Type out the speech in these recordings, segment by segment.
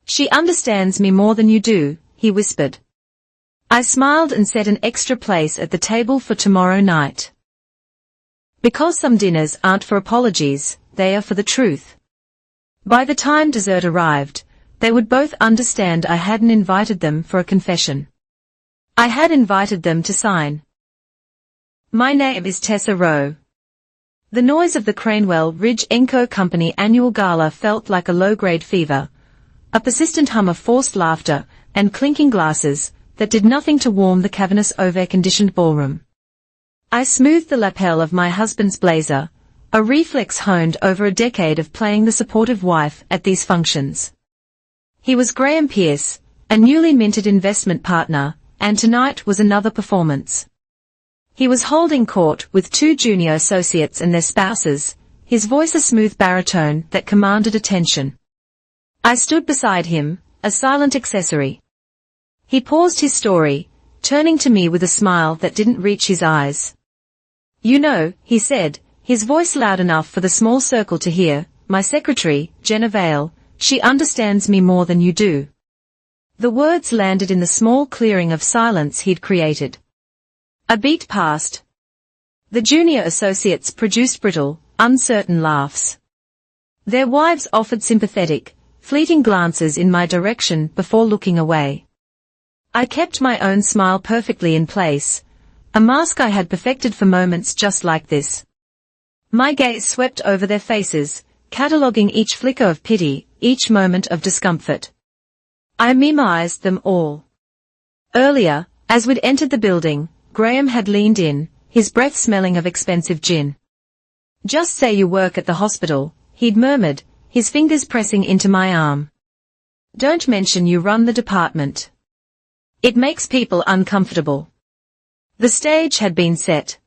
She understands me more than you do, he whispered. I smiled and set an extra place at the table for tomorrow night. Because some dinners aren't for apologies, they are for the truth. By the time dessert arrived, they would both understand I hadn't invited them for a confession. I had invited them to sign. My name is Tessa Rowe. The noise of the Cranewell Ridge Enco Company annual gala felt like a low-grade fever, a persistent hum of forced laughter and clinking glasses that did nothing to warm the cavernous over-conditioned ballroom. I smoothed the lapel of my husband's blazer, a reflex honed over a decade of playing the supportive wife at these functions. He was Graham Pierce, a newly minted investment partner, and tonight was another performance. He was holding court with two junior associates and their spouses, his voice a smooth baritone that commanded attention. I stood beside him, a silent accessory. He paused his story, turning to me with a smile that didn't reach his eyes. You know, he said, his voice loud enough for the small circle to hear, my secretary, Jenna Vale, she understands me more than you do. The words landed in the small clearing of silence he'd created. A beat passed. The junior associates produced brittle, uncertain laughs. Their wives offered sympathetic, fleeting glances in my direction before looking away. I kept my own smile perfectly in place, a mask I had perfected for moments just like this. My gaze swept over their faces, cataloguing each flicker of pity, each moment of discomfort. I memorized them all. Earlier, as we'd entered the building, Graham had leaned in, his breath smelling of expensive gin. Just say you work at the hospital, he'd murmured, his fingers pressing into my arm. Don't mention you run the department. It makes people uncomfortable. The stage had been set.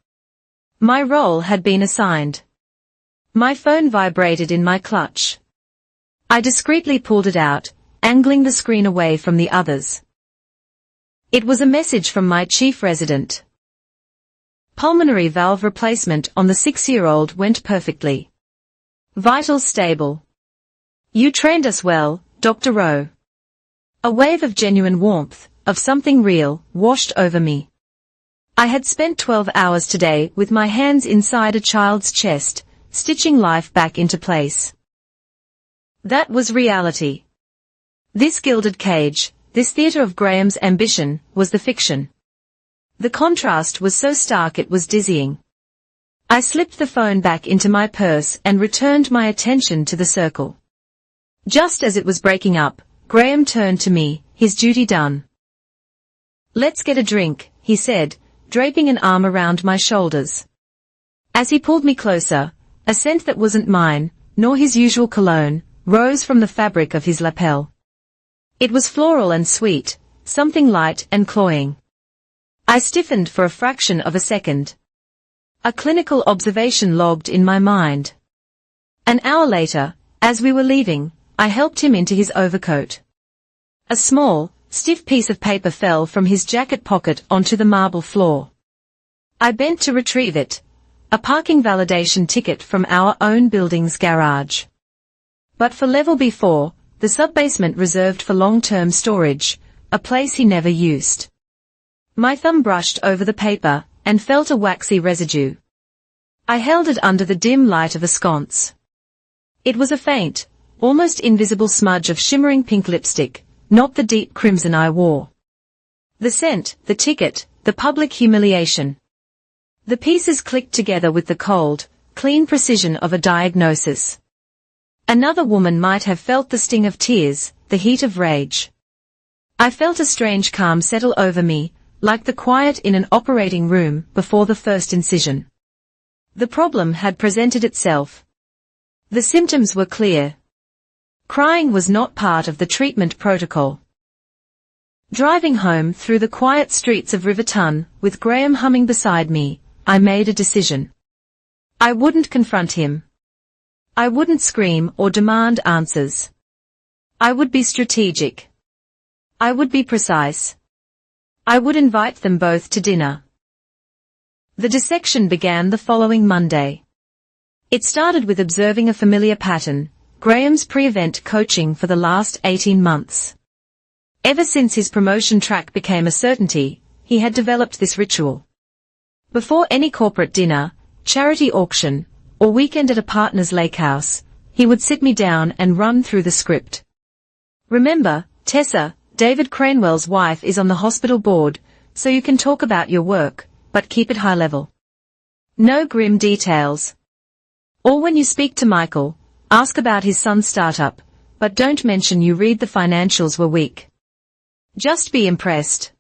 My role had been assigned. My phone vibrated in my clutch. I discreetly pulled it out, angling the screen away from the others. It was a message from my chief resident. Pulmonary valve replacement on the 6-year-old went perfectly. Vitals stable. You trained us well, Dr. Rowe. A wave of genuine warmth, of something real, washed over me. I had spent 12 hours today with my hands inside a child's chest, stitching life back into place. That was reality. This gilded cage, this theater of Graham's ambition, was the fiction. The contrast was so stark it was dizzying. I slipped the phone back into my purse and returned my attention to the circle. Just as it was breaking up, Graham turned to me, his duty done. Let's get a drink, he said, draping an arm around my shoulders. As he pulled me closer, a scent that wasn't mine, nor his usual cologne, rose from the fabric of his lapel. It was floral and sweet, something light and cloying. I stiffened for a fraction of a second. A clinical observation logged in my mind. An hour later, as we were leaving, I helped him into his overcoat. A small, stiff piece of paper fell from his jacket pocket onto the marble floor. I bent to retrieve it, a parking validation ticket from our own building's garage. But for level B4, the sub-basement reserved for long-term storage, a place he never used. My thumb brushed over the paper, and felt a waxy residue. I held it under the dim light of a sconce. It was a faint, almost invisible smudge of shimmering pink lipstick, not the deep crimson I wore. The scent, the ticket, the public humiliation. The pieces clicked together with the cold, clean precision of a diagnosis. Another woman might have felt the sting of tears, the heat of rage. I felt a strange calm settle over me, like the quiet in an operating room before the first incision. The problem had presented itself. The symptoms were clear. Crying was not part of the treatment protocol. Driving home through the quiet streets of Riverton, with Graham humming beside me, I made a decision. I wouldn't confront him. I wouldn't scream or demand answers. I would be strategic. I would be precise. I would invite them both to dinner. The dissection began the following Monday. It started with observing a familiar pattern, Graham's pre-event coaching for the last 18 months. Ever since his promotion track became a certainty, he had developed this ritual. Before any corporate dinner, charity auction, or weekend at a partner's lake house, he would sit me down and run through the script. Remember, Tessa, David Cranewell's wife is on the hospital board, so you can talk about your work, but keep it high level. No grim details. Or when you speak to Michael, ask about his son's startup, but don't mention you read the financials were weak. Just be impressed.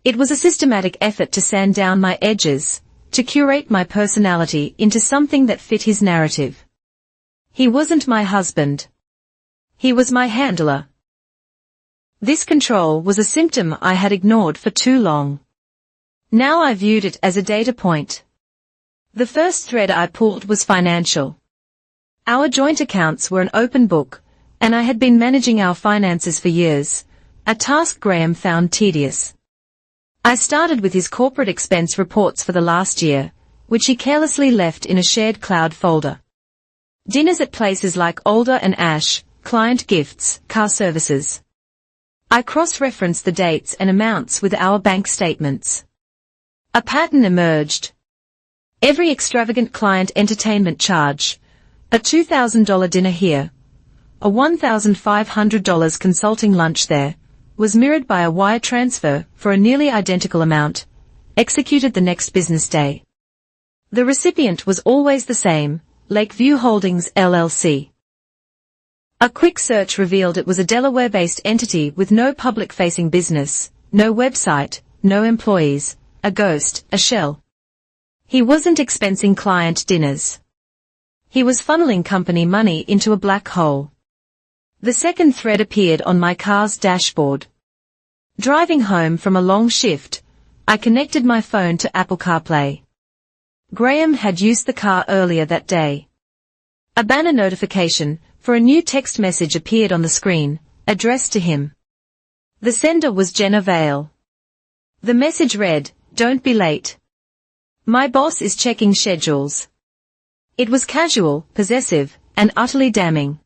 It was a systematic effort to sand down my edges, to curate my personality into something that fit his narrative. He wasn't my husband. He was my handler. This control was a symptom I had ignored for too long. Now I viewed it as a data point. The first thread I pulled was financial. Our joint accounts were an open book, and I had been managing our finances for years, a task Graham found tedious. I started with his corporate expense reports for the last year, which he carelessly left in a shared cloud folder. Dinners at places like Alder and Ash, client gifts, car services. I cross-referenced the dates and amounts with our bank statements. A pattern emerged. Every extravagant client entertainment charge, a $2,000 dinner here, a $1,500 consulting lunch there, was mirrored by a wire transfer for a nearly identical amount, executed the next business day. The recipient was always the same, Lakeview Holdings LLC. A quick search revealed it was a Delaware-based entity with no public-facing business, no website, no employees, a ghost, a shell. He wasn't expensing client dinners. He was funneling company money into a black hole. The second thread appeared on my car's dashboard. Driving home from a long shift, I connected my phone to Apple CarPlay. Graham had used the car earlier that day. A banner notification for a new text message appeared on the screen, addressed to him. The sender was Jenna Vale. The message read, "Don't be late. My boss is checking schedules." It was casual, possessive, and utterly damning.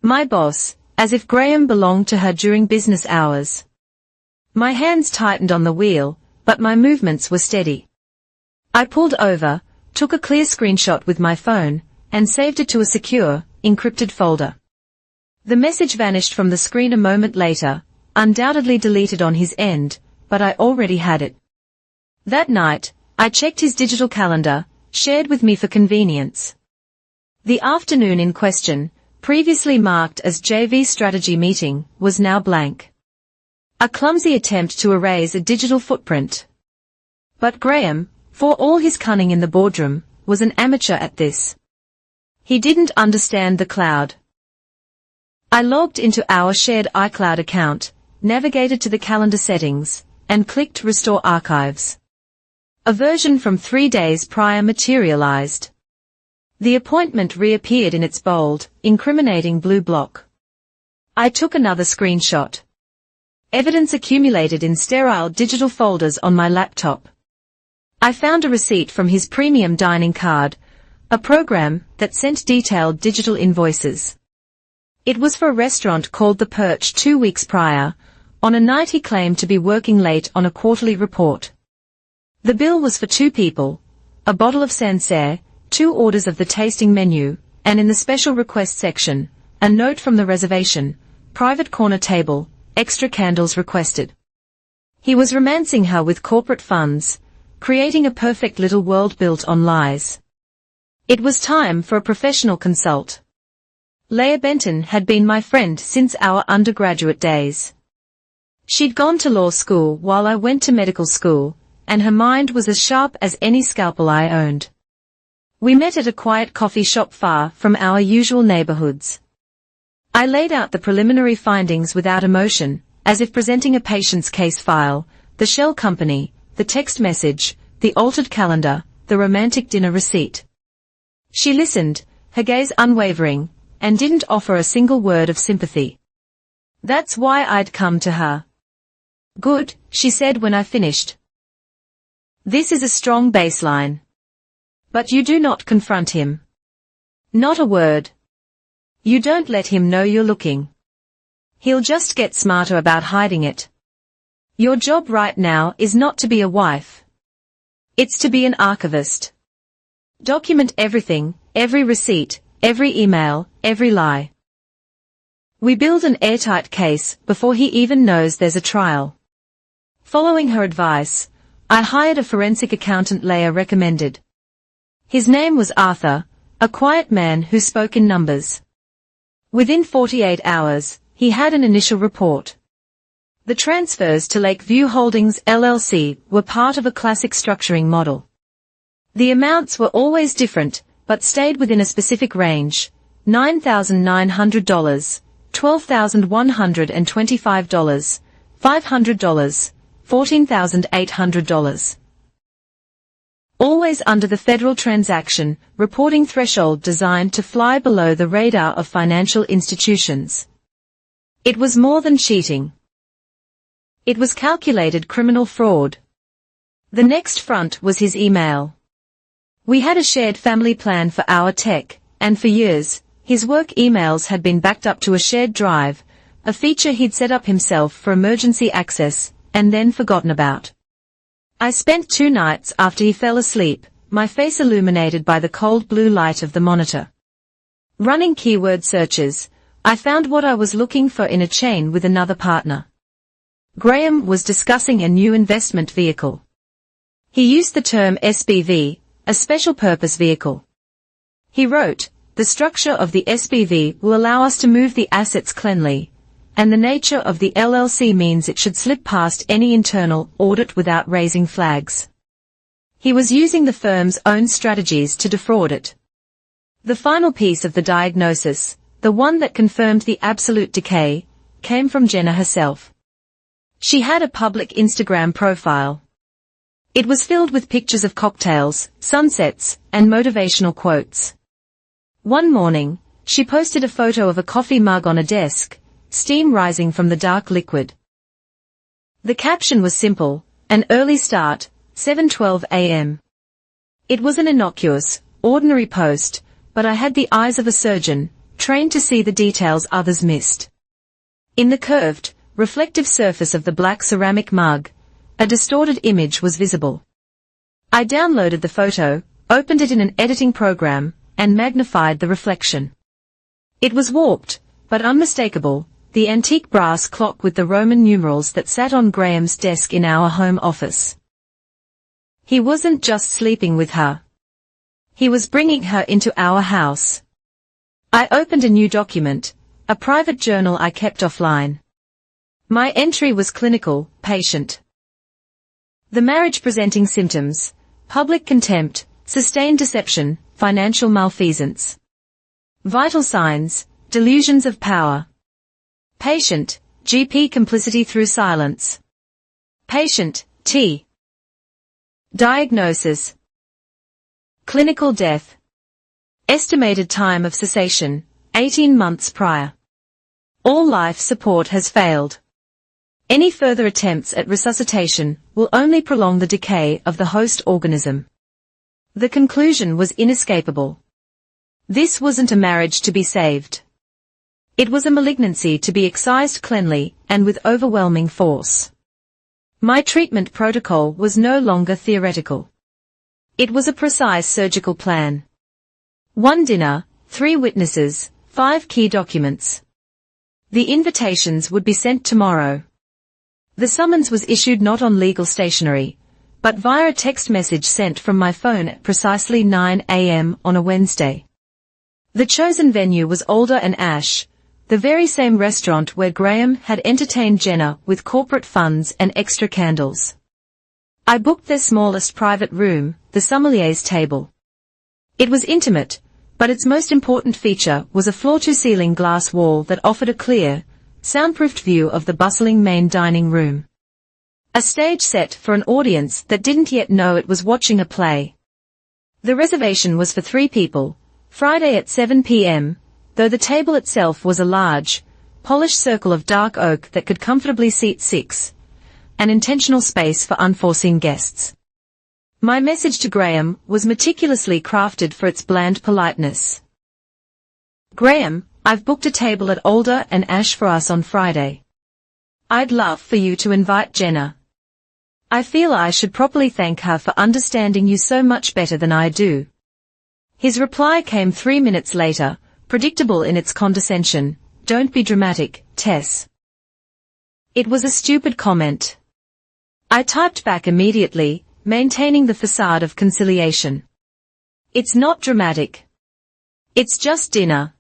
My boss, as if Graham belonged to her during business hours. My hands tightened on the wheel, but my movements were steady. I pulled over, took a clear screenshot with my phone, and saved it to a secure, encrypted folder. The message vanished from the screen a moment later, undoubtedly deleted on his end, but I already had it. That night, I checked his digital calendar, shared with me for convenience. The afternoon in question, previously marked as JV strategy meeting, was now blank. A clumsy attempt to erase a digital footprint. But Graham, for all his cunning in the boardroom, was an amateur at this. He didn't understand the cloud. I logged into our shared iCloud account, navigated to the calendar settings, and clicked Restore Archives. A version from 3 days prior materialized. The appointment reappeared in its bold, incriminating blue block. I took another screenshot. Evidence accumulated in sterile digital folders on my laptop. I found a receipt from his premium dining card, a program that sent detailed digital invoices. It was for a restaurant called The Perch 2 weeks prior, on a night he claimed to be working late on a quarterly report. The bill was for 2 people, a bottle of Sancerre, 2 orders of the tasting menu, and in the special request section, a note from the reservation, private corner table, extra candles requested. He was romancing her with corporate funds, creating a perfect little world built on lies. It was time for a professional consult. Leah Benton had been my friend since our undergraduate days. She'd gone to law school while I went to medical school, and her mind was as sharp as any scalpel I owned. We met at a quiet coffee shop far from our usual neighborhoods. I laid out the preliminary findings without emotion, as if presenting a patient's case file, the shell company, the text message, the altered calendar, the romantic dinner receipt. She listened, her gaze unwavering, and didn't offer a single word of sympathy. That's why I'd come to her. Good, she said when I finished. This is a strong baseline. But you do not confront him. Not a word. You don't let him know you're looking. He'll just get smarter about hiding it. Your job right now is not to be a wife. It's to be an archivist. Document everything, every receipt, every email, every lie. We build an airtight case before he even knows there's a trial. Following her advice, I hired a forensic accountant Leah recommended. His name was Arthur, a quiet man who spoke in numbers. Within 48 hours, he had an initial report. The transfers to Lakeview Holdings LLC were part of a classic structuring model. The amounts were always different, but stayed within a specific range: $9,900, $12,125, $500, $14,800. Always under the federal transaction reporting threshold designed to fly below the radar of financial institutions. It was more than cheating. It was calculated criminal fraud. The next front was his email. We had a shared family plan for our tech, and for years, his work emails had been backed up to a shared drive, a feature he'd set up himself for emergency access, and then forgotten about. I spent 2 nights after he fell asleep, my face illuminated by the cold blue light of the monitor. Running keyword searches, I found what I was looking for in a chain with another partner. Graham was discussing a new investment vehicle. He used the term SPV, a special purpose vehicle. He wrote, "The structure of the SPV will allow us to move the assets cleanly, and the nature of the LLC means it should slip past any internal audit without raising flags." He was using the firm's own strategies to defraud it. The final piece of the diagnosis, the one that confirmed the absolute decay, came from Jenna herself. She had a public Instagram profile. It was filled with pictures of cocktails, sunsets, and motivational quotes. One morning, she posted a photo of a coffee mug on a desk, steam rising from the dark liquid. The caption was simple: "An early start, 7:12 a.m. It was an innocuous, ordinary post, but I had the eyes of a surgeon, trained to see the details others missed. In the curved, reflective surface of the black ceramic mug, a distorted image was visible. I downloaded the photo, opened it in an editing program, and magnified the reflection. It was warped, but unmistakable, the antique brass clock with the Roman numerals that sat on Graham's desk in our home office. He wasn't just sleeping with her. He was bringing her into our house. I opened a new document, a private journal I kept offline. My entry was clinical, patient. The marriage presenting symptoms: public contempt, sustained deception, financial malfeasance. Vital signs: delusions of power. Patient: GP complicity through silence. Patient: T. Diagnosis: clinical death. Estimated time of cessation: 18 months prior. All life support has failed. Any further attempts at resuscitation will only prolong the decay of the host organism. The conclusion was inescapable. This wasn't a marriage to be saved. It was a malignancy to be excised cleanly and with overwhelming force. My treatment protocol was no longer theoretical. It was a precise surgical plan. 1 dinner, 3 witnesses, 5 key documents. The invitations would be sent tomorrow. The summons was issued not on legal stationery, but via a text message sent from my phone at precisely 9 a.m. on a Wednesday. The chosen venue was Alder and Ash, the very same restaurant where Graham had entertained Jenna with corporate funds and extra candles. I booked their smallest private room, the sommelier's table. It was intimate, but its most important feature was a floor-to-ceiling glass wall that offered a clear, soundproofed view of the bustling main dining room. A stage set for an audience that didn't yet know it was watching a play. The reservation was for 3 people, Friday at 7 p.m., though the table itself was a large, polished circle of dark oak that could comfortably seat 6, an intentional space for unforeseen guests. My message to Graham was meticulously crafted for its bland politeness. Graham, I've booked a table at Alder and Ash for us on Friday. I'd love for you to invite Jenna. I feel I should properly thank her for understanding you so much better than I do." His reply came 3 minutes later, predictable in its condescension. "Don't be dramatic, Tess." It was a stupid comment. I typed back immediately, maintaining the facade of conciliation. "It's not dramatic. It's just dinner."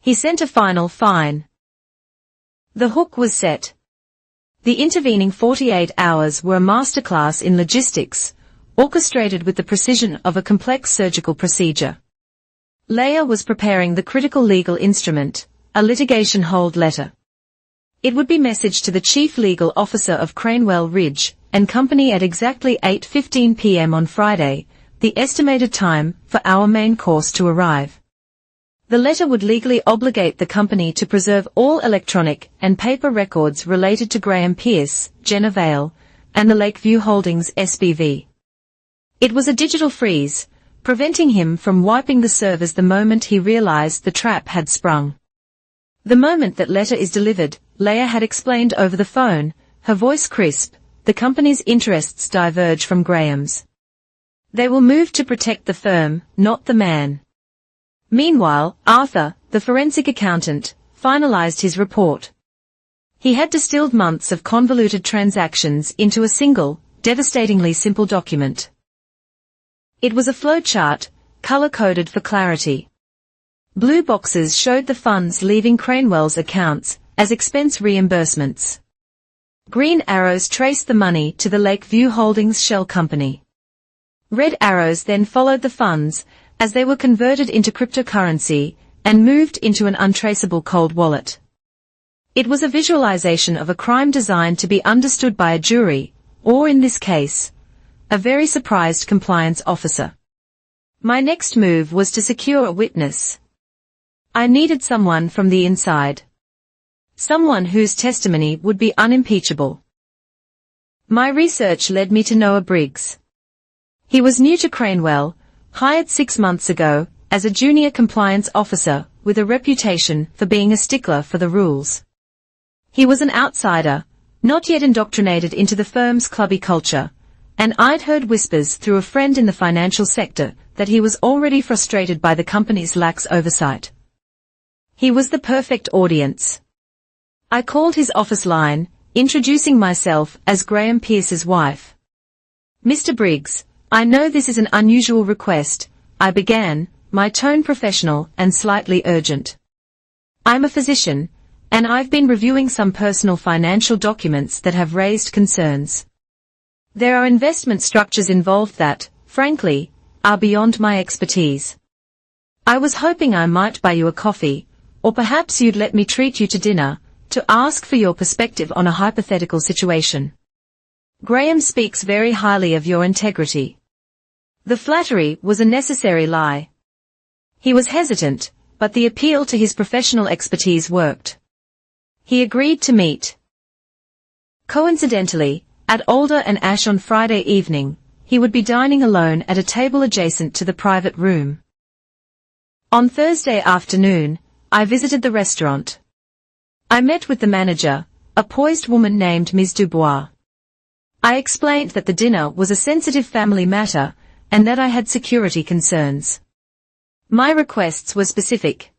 He sent a final fine. The hook was set. The intervening 48 hours were a masterclass in logistics, orchestrated with the precision of a complex surgical procedure. Leah was preparing the critical legal instrument, a litigation hold letter. It would be messaged to the chief legal officer of Cranewell Ridge and Company at exactly 8:15 p.m. on Friday, the estimated time for our main course to arrive. The letter would legally obligate the company to preserve all electronic and paper records related to Graham Pierce, Jenna Vale, and the Lakeview Holdings SBV. It was a digital freeze, preventing him from wiping the servers the moment he realized the trap had sprung. "The moment that letter is delivered," Leah had explained over the phone, her voice crisp, "the company's interests diverge from Graham's. They will move to protect the firm, not the man." Meanwhile, Arthur, the forensic accountant, finalized his report. He had distilled months of convoluted transactions into a single, devastatingly simple document. It was a flowchart, color-coded for clarity. Blue boxes showed the funds leaving Cranewell's accounts as expense reimbursements. Green arrows traced the money to the Lakeview Holdings shell company. Red arrows then followed the funds as they were converted into cryptocurrency and moved into an untraceable cold wallet. It was a visualization of a crime designed to be understood by a jury, or in this case, a very surprised compliance officer. My next move was to secure a witness. I needed someone from the inside. Someone whose testimony would be unimpeachable. My research led me to Noah Briggs. He was new to Cranewell, hired 6 months ago, as a junior compliance officer, with a reputation for being a stickler for the rules. He was an outsider, not yet indoctrinated into the firm's clubby culture, and I'd heard whispers through a friend in the financial sector that he was already frustrated by the company's lax oversight. He was the perfect audience. I called his office line, introducing myself as Graham Pierce's wife. "Mr. Briggs, I know this is an unusual request," I began, my tone professional and slightly urgent. "I'm a physician, and I've been reviewing some personal financial documents that have raised concerns. There are investment structures involved that, frankly, are beyond my expertise. I was hoping I might buy you a coffee, or perhaps you'd let me treat you to dinner, to ask for your perspective on a hypothetical situation. Graham speaks very highly of your integrity." The flattery was a necessary lie. He was hesitant, but the appeal to his professional expertise worked. He agreed to meet. Coincidentally, at Alder and Ash on Friday evening, he would be dining alone at a table adjacent to the private room. On Thursday afternoon, I visited the restaurant. I met with the manager, a poised woman named Ms. Dubois. I explained that the dinner was a sensitive family matter, and that I had security concerns. My requests were specific.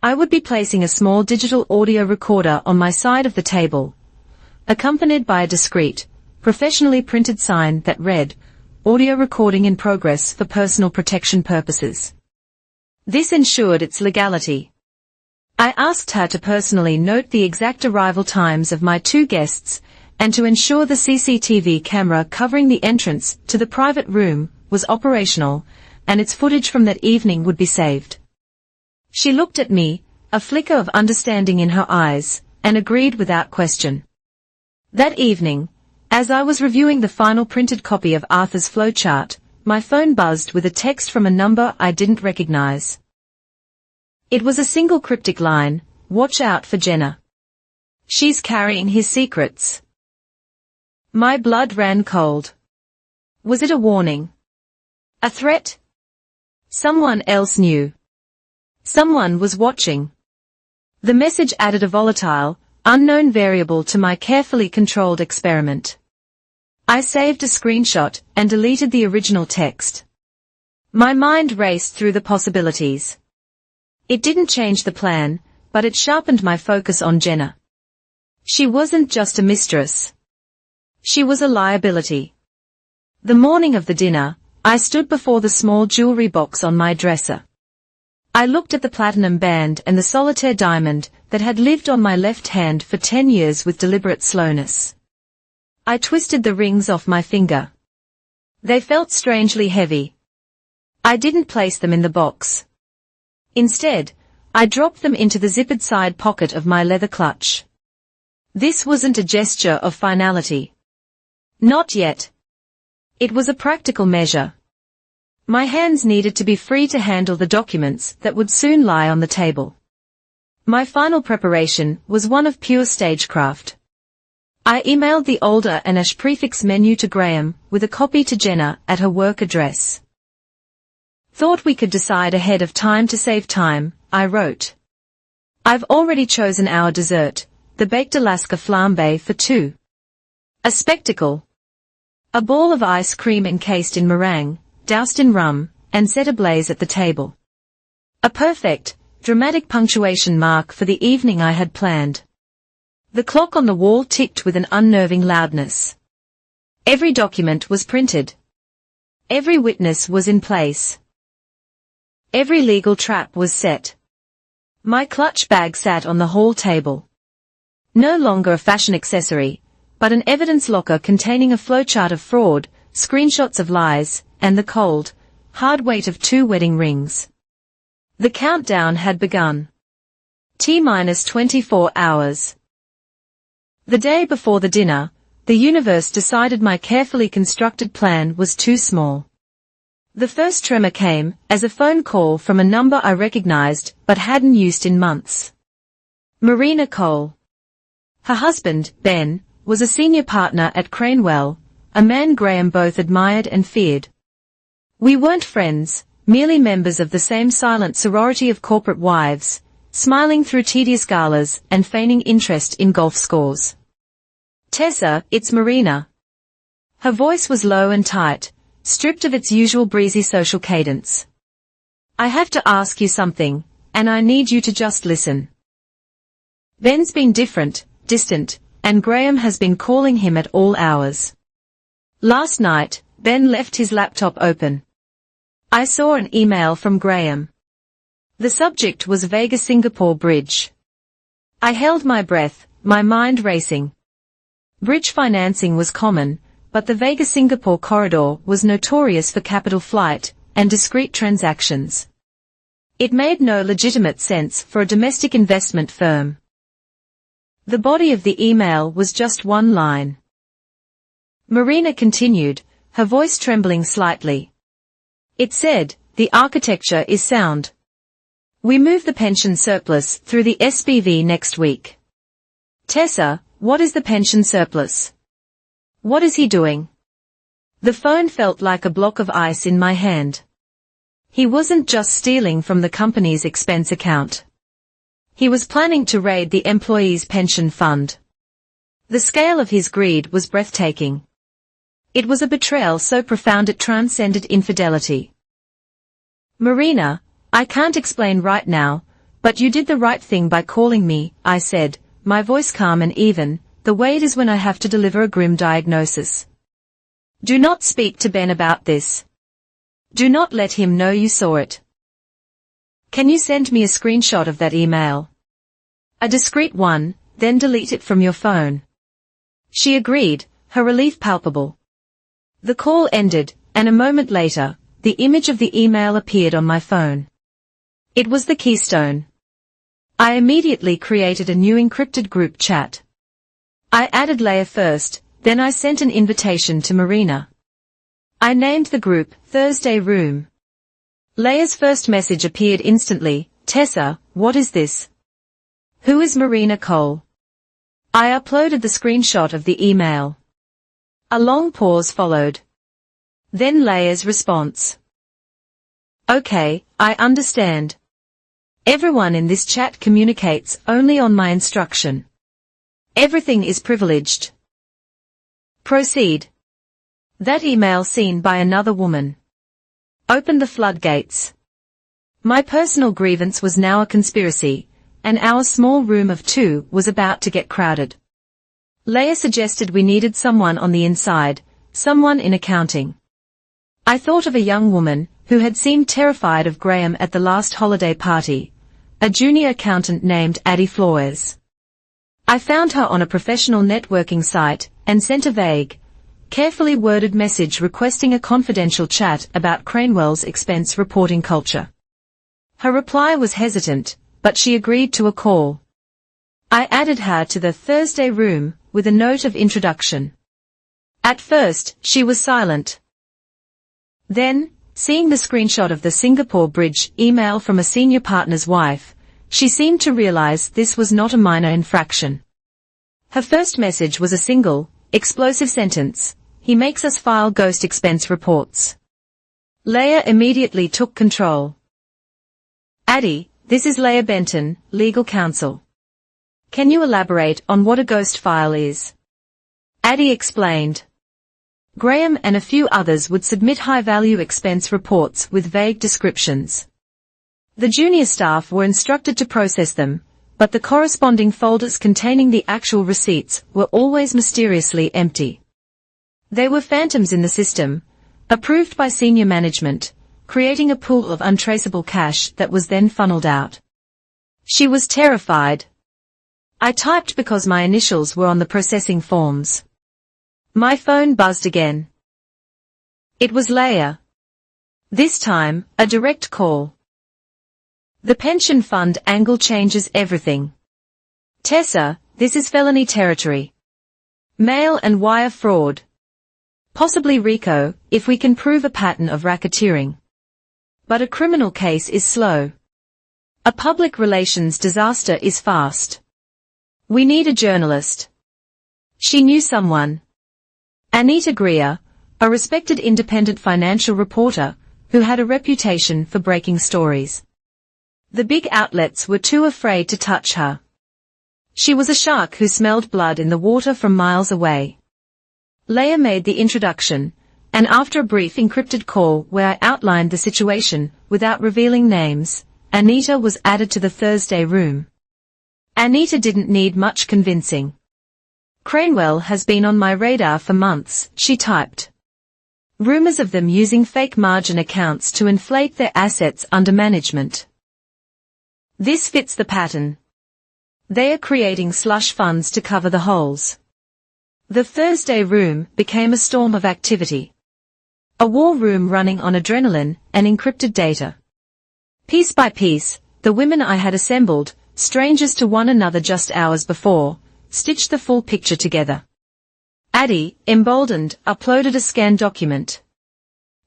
I would be placing a small digital audio recorder on my side of the table, accompanied by a discreet, professionally printed sign that read, "Audio recording in progress for personal protection purposes." This ensured its legality. I asked her to personally note the exact arrival times of my 2 guests, and to ensure the CCTV camera covering the entrance to the private room was operational, and its footage from that evening would be saved. She looked at me, a flicker of understanding in her eyes, and agreed without question. That evening, as I was reviewing the final printed copy of Arthur's flowchart, my phone buzzed with a text from a number I didn't recognize. It was a single cryptic line, "Watch out for Jenna. She's carrying his secrets." My blood ran cold. Was it a warning? A threat? Someone else knew. Someone was watching. The message added a volatile, unknown variable to my carefully controlled experiment. I saved a screenshot and deleted the original text. My mind raced through the possibilities. It didn't change the plan, but it sharpened my focus on Jenna. She wasn't just a mistress. She was a liability. The morning of the dinner, I stood before the small jewelry box on my dresser. I looked at the platinum band and the solitaire diamond that had lived on my left hand for 10 years with deliberate slowness. I twisted the rings off my finger. They felt strangely heavy. I didn't place them in the box. Instead, I dropped them into the zippered side pocket of my leather clutch. This wasn't a gesture of finality. Not yet. It was a practical measure. My hands needed to be free to handle the documents that would soon lie on the table. My final preparation was one of pure stagecraft. I emailed the older Anish prefix menu to Graham, with a copy to Jenna at her work address. Thought we could decide ahead of time to save time, I wrote. I've already chosen our dessert, the baked Alaska flambe for 2. A spectacle. A ball of ice cream encased in meringue, doused in rum, and set ablaze at the table. A perfect, dramatic punctuation mark for the evening I had planned. The clock on the wall ticked with an unnerving loudness. Every document was printed. Every witness was in place. Every legal trap was set. My clutch bag sat on the hall table. No longer a fashion accessory, but an evidence locker containing a flowchart of fraud, screenshots of lies, and the cold, hard weight of 2 wedding rings. The countdown had begun. T-minus 24 hours. The day before the dinner, the universe decided my carefully constructed plan was too small. The first tremor came as a phone call from a number I recognized but hadn't used in months. Marina Cole. Her husband, Ben, was a senior partner at Cranewell, a man Graham both admired and feared. We weren't friends, merely members of the same silent sorority of corporate wives, smiling through tedious galas and feigning interest in golf scores. Tessa, it's Marina. Her voice was low and tight, stripped of its usual breezy social cadence. I have to ask you something, and I need you to just listen. Ben's been different, distant, and Graham has been calling him at all hours. Last night, Ben left his laptop open. I saw an email from Graham. The subject was Vegas Singapore Bridge. I held my breath, my mind racing. Bridge financing was common, but the Vegas-Singapore corridor was notorious for capital flight and discrete transactions. It made no legitimate sense for a domestic investment firm. The body of the email was just one line. Marina continued, her voice trembling slightly. It said, the architecture is sound. We move the pension surplus through the SPV next week. Tessa, what is the pension surplus? What is he doing? The phone felt like a block of ice in my hand. He wasn't just stealing from the company's expense account. He was planning to raid the employees' pension fund. The scale of his greed was breathtaking. It was a betrayal so profound it transcended infidelity. Marina, I can't explain right now, but you did the right thing by calling me, I said, my voice calm and even, the way it is when I have to deliver a grim diagnosis. Do not speak to Ben about this. Do not let him know you saw it. Can you send me a screenshot of that email? A discreet one, then delete it from your phone. She agreed, her relief palpable. The call ended, and a moment later, the image of the email appeared on my phone. It was the keystone. I immediately created a new encrypted group chat. I added Leia first, then I sent an invitation to Marina. I named the group Thursday Room. Leia's first message appeared instantly, Tessa, what is this? Who is Marina Cole? I uploaded the screenshot of the email. A long pause followed. Then Leia's response. Okay, I understand. Everyone in this chat communicates only on my instruction. Everything is privileged. Proceed. That email seen by another woman. Open the floodgates. My personal grievance was now a conspiracy, and our small room of 2 was about to get crowded. Leah suggested we needed someone on the inside, someone in accounting. I thought of a young woman who had seemed terrified of Graham at the last holiday party, a junior accountant named Addie Flores. I found her on a professional networking site and sent a vague, carefully worded message requesting a confidential chat about Cranewell's expense reporting culture. Her reply was hesitant, but she agreed to a call. I added her to the Thursday room with a note of introduction. At first, she was silent. Then, seeing the screenshot of the Singapore Bridge email from a senior partner's wife, she seemed to realize this was not a minor infraction. Her first message was a single, explosive sentence: "He makes us file ghost expense reports." Leah immediately took control. "Addie, this is Leah Benton, legal counsel. Can you elaborate on what a ghost file is?" Addie explained. Graham and a few others would submit high-value expense reports with vague descriptions. The junior staff were instructed to process them, but the corresponding folders containing the actual receipts were always mysteriously empty. They were phantoms in the system, approved by senior management, creating a pool of untraceable cash that was then funneled out. She was terrified. I typed because my initials were on the processing forms. My phone buzzed again. It was Leah. This time, a direct call. "The pension fund angle changes everything. Tessa, this is felony territory. Mail and wire fraud. Possibly RICO, if we can prove a pattern of racketeering. But a criminal case is slow. A public relations disaster is fast. We need a journalist." She knew someone. Anita Greer, a respected independent financial reporter, who had a reputation for breaking stories. The big outlets were too afraid to touch her. She was a shark who smelled blood in the water from miles away. Leah made the introduction, and after a brief encrypted call where I outlined the situation without revealing names, Anita was added to the Thursday room. Anita didn't need much convincing. "Cranewell has been on my radar for months," she typed. "Rumors of them using fake margin accounts to inflate their assets under management. This fits the pattern. They are creating slush funds to cover the holes." The Thursday room became a storm of activity. A war room running on adrenaline and encrypted data. Piece by piece, the women I had assembled, strangers to one another just hours before, stitched the full picture together. Addie, emboldened, uploaded a scanned document.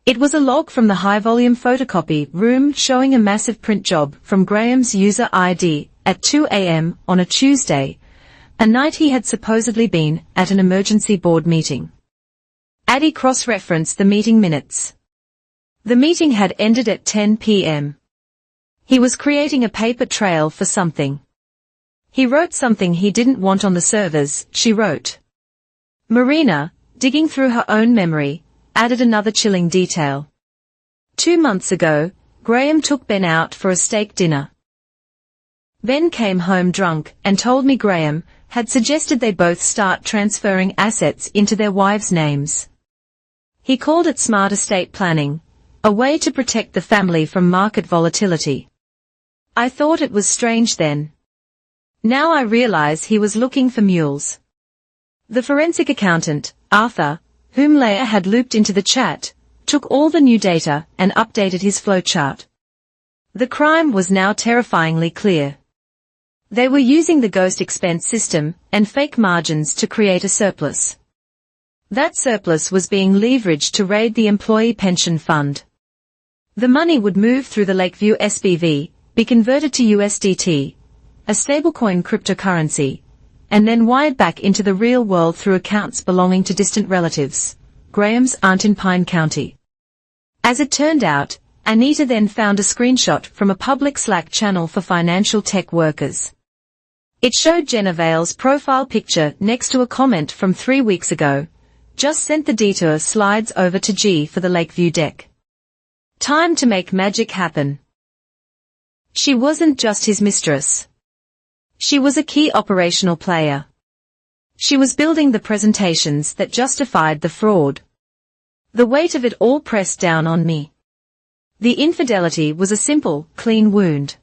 It was a log from the high-volume photocopy room showing a massive print job from Graham's user ID at 2 a.m. on a Tuesday, a night he had supposedly been at an emergency board meeting. Addie cross-referenced the meeting minutes. The meeting had ended at 10 p.m. He was creating a paper trail for something. He wrote something he didn't want on the servers, she wrote. Marina, digging through her own memory, added another chilling detail. 2 months ago, Graham took Ben out for a steak dinner. Ben came home drunk and told me Graham had suggested they both start transferring assets into their wives' names. He called it smart estate planning, a way to protect the family from market volatility. I thought it was strange then. Now I realize he was looking for mules. The forensic accountant, Arthur, whom Leah had looped into the chat, took all the new data and updated his flowchart. The crime was now terrifyingly clear. They were using the ghost expense system and fake margins to create a surplus. That surplus was being leveraged to raid the employee pension fund. The money would move through the Lakeview SPV, be converted to USDT, a stablecoin cryptocurrency, and then wired back into the real world through accounts belonging to distant relatives, Graham's aunt in Pine County. As it turned out, Anita then found a screenshot from a public Slack channel for financial tech workers. It showed Jenna Vale's profile picture next to a comment from 3 weeks ago. Just sent the detour slides over to G for the Lakeview deck. Time to make magic happen. She wasn't just his mistress. She was a key operational player. She was building the presentations that justified the fraud. The weight of it all pressed down on me. The infidelity was a simple, clean wound.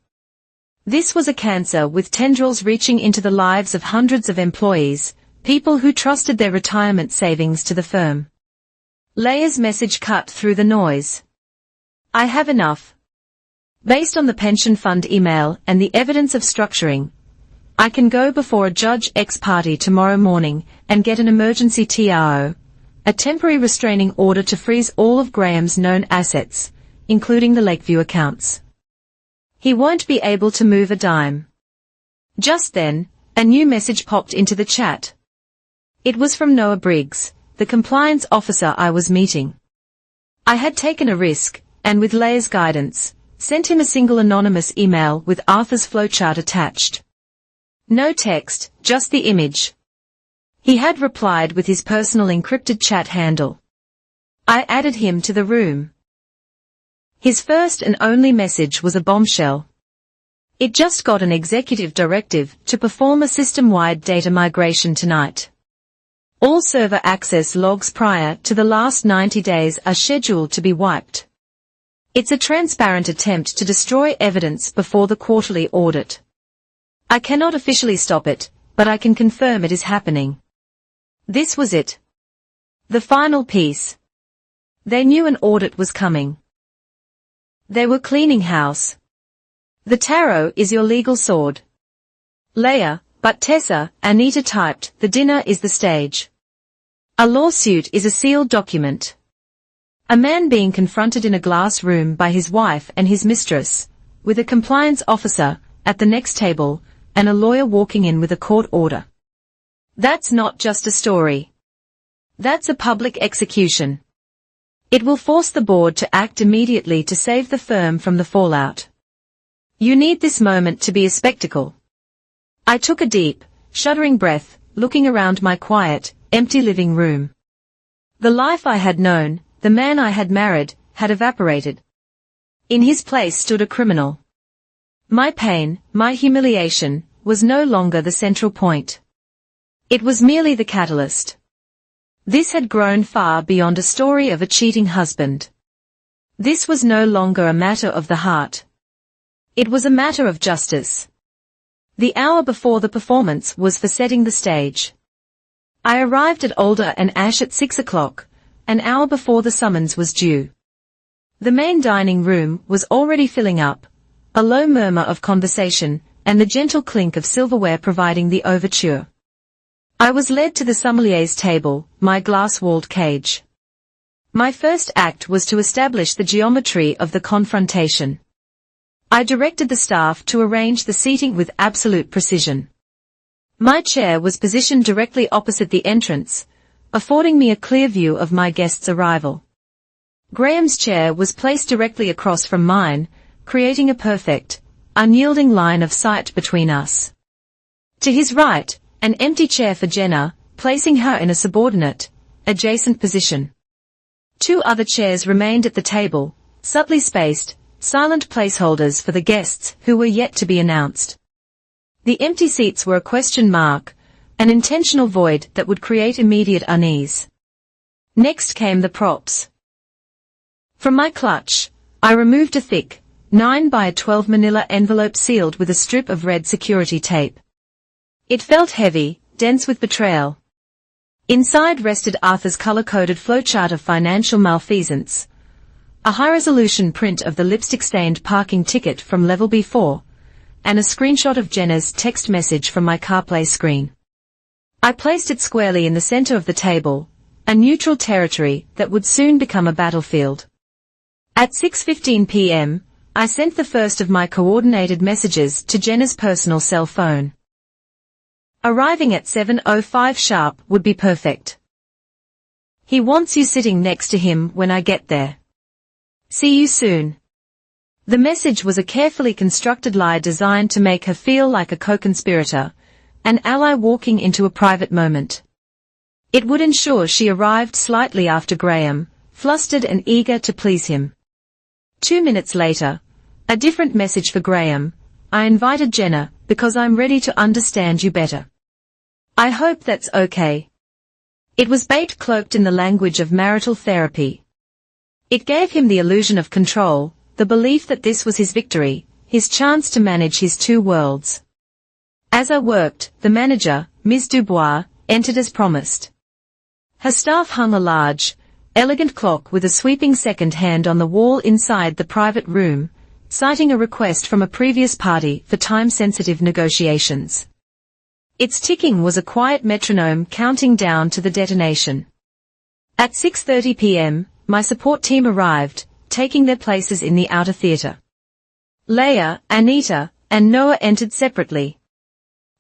This was a cancer with tendrils reaching into the lives of hundreds of employees, people who trusted their retirement savings to the firm. Leia's message cut through the noise. I have enough. Based on the pension fund email and the evidence of structuring, I can go before a judge ex parte tomorrow morning and get an emergency TRO, a temporary restraining order to freeze all of Graham's known assets, including the Lakeview accounts. He won't be able to move a dime. Just then, a new message popped into the chat. It was from Noah Briggs, the compliance officer I was meeting. I had taken a risk, and with Leia's guidance, sent him a single anonymous email with Arthur's flowchart attached. No text, just the image. He had replied with his personal encrypted chat handle. I added him to the room. His first and only message was a bombshell. It just got an executive directive to perform a system-wide data migration tonight. All server access logs prior to the last 90 days are scheduled to be wiped. It's a transparent attempt to destroy evidence before the quarterly audit. I cannot officially stop it, but I can confirm it is happening. This was it. The final piece. They knew an audit was coming. They were cleaning house. The tarot is your legal sword. Leia, but Tessa, Anita typed, the dinner is the stage. A lawsuit is a sealed document. A man being confronted in a glass room by his wife and his mistress, with a compliance officer at the next table, and a lawyer walking in with a court order. That's not just a story. That's a public execution. It will force the board to act immediately to save the firm from the fallout. You need this moment to be a spectacle. I took a deep, shuddering breath, looking around my quiet, empty living room. The life I had known, the man I had married, had evaporated. In his place stood a criminal. My pain, my humiliation, was no longer the central point. It was merely the catalyst. This had grown far beyond a story of a cheating husband. This was no longer a matter of the heart. It was a matter of justice. The hour before the performance was for setting the stage. I arrived at Alder and Ash at 6 o'clock, an hour before the summons was due. The main dining room was already filling up, a low murmur of conversation, and the gentle clink of silverware providing the overture. I was led to the sommelier's table, my glass-walled cage. My first act was to establish the geometry of the confrontation. I directed the staff to arrange the seating with absolute precision. My chair was positioned directly opposite the entrance, affording me a clear view of my guest's arrival. Graham's chair was placed directly across from mine, creating a perfect, unyielding line of sight between us. To his right, an empty chair for Jenna, placing her in a subordinate, adjacent position. 2 other chairs remained at the table, subtly spaced, silent placeholders for the guests who were yet to be announced. The empty seats were a question mark, an intentional void that would create immediate unease. Next came the props. From my clutch, I removed a thick, 9 by 12 manila envelope sealed with a strip of red security tape. It felt heavy, dense with betrayal. Inside rested Arthur's color-coded flowchart of financial malfeasance, a high-resolution print of the lipstick-stained parking ticket from level B4, and a screenshot of Jenna's text message from my CarPlay screen. I placed it squarely in the center of the table, a neutral territory that would soon become a battlefield. At 6:15 p.m., I sent the first of my coordinated messages to Jenna's personal cell phone. Arriving at 7:05 sharp would be perfect. He wants you sitting next to him when I get there. See you soon. The message was a carefully constructed lie designed to make her feel like a co-conspirator, an ally walking into a private moment. It would ensure she arrived slightly after Graham, flustered and eager to please him. 2 minutes later, a different message for Graham. I invited Jenna, because I'm ready to understand you better. I hope that's okay. It was bait cloaked in the language of marital therapy. It gave him the illusion of control, the belief that this was his victory, his chance to manage his two worlds. As I worked, the manager, Ms. Dubois, entered as promised. Her staff hung a large, elegant clock with a sweeping second hand on the wall inside the private room, citing a request from a previous party for time-sensitive negotiations. Its ticking was a quiet metronome counting down to the detonation. At 6:30 p.m., my support team arrived, taking their places in the outer theater. Leia, Anita, and Noah entered separately.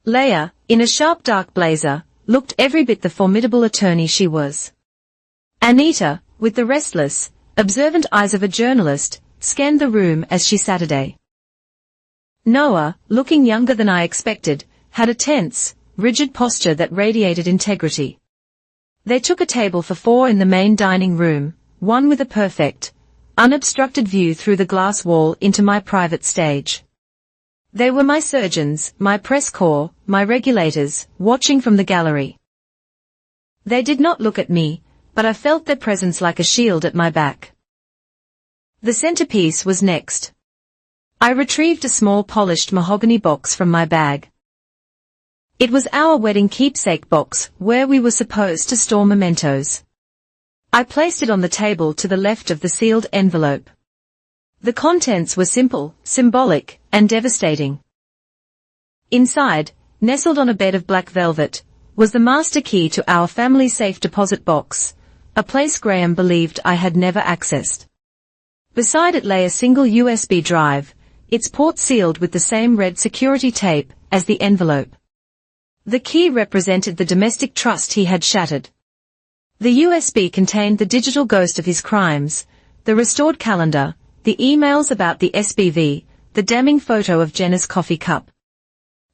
Leia, in a sharp dark blazer, looked every bit the formidable attorney she was. Anita, with the restless, observant eyes of a journalist, scanned the room as she Saturday. Noah, looking younger than I expected, had a tense, rigid posture that radiated integrity. They took a table for 4 in the main dining room, one with a perfect, unobstructed view through the glass wall into my private stage. They were my surgeons, my press corps, my regulators, watching from the gallery. They did not look at me, but I felt their presence like a shield at my back. The centerpiece was next. I retrieved a small polished mahogany box from my bag. It was our wedding keepsake box, where we were supposed to store mementos. I placed it on the table to the left of the sealed envelope. The contents were simple, symbolic, and devastating. Inside, nestled on a bed of black velvet, was the master key to our family safe deposit box, a place Graham believed I had never accessed. Beside it lay a single USB drive, its port sealed with the same red security tape as the envelope. The key represented the domestic trust he had shattered. The USB contained the digital ghost of his crimes, the restored calendar, the emails about the SBV, the damning photo of Jenna's coffee cup.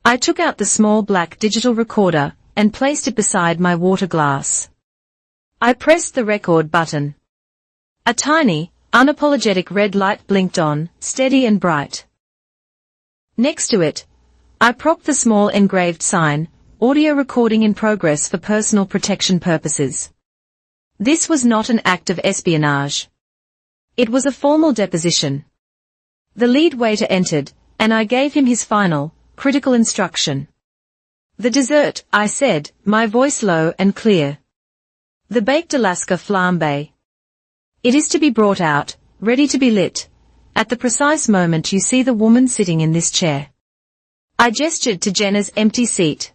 I took out the small black digital recorder and placed it beside my water glass. I pressed the record button. A tiny, unapologetic red light blinked on, steady and bright. Next to it, I propped the small engraved sign, audio recording in progress for personal protection purposes. This was not an act of espionage. It was a formal deposition. The lead waiter entered, and I gave him his final, critical instruction. The dessert, I said, my voice low and clear. The baked Alaska flambe. It is to be brought out, ready to be lit, at the precise moment you see the woman sitting in this chair. I gestured to Jenna's empty seat.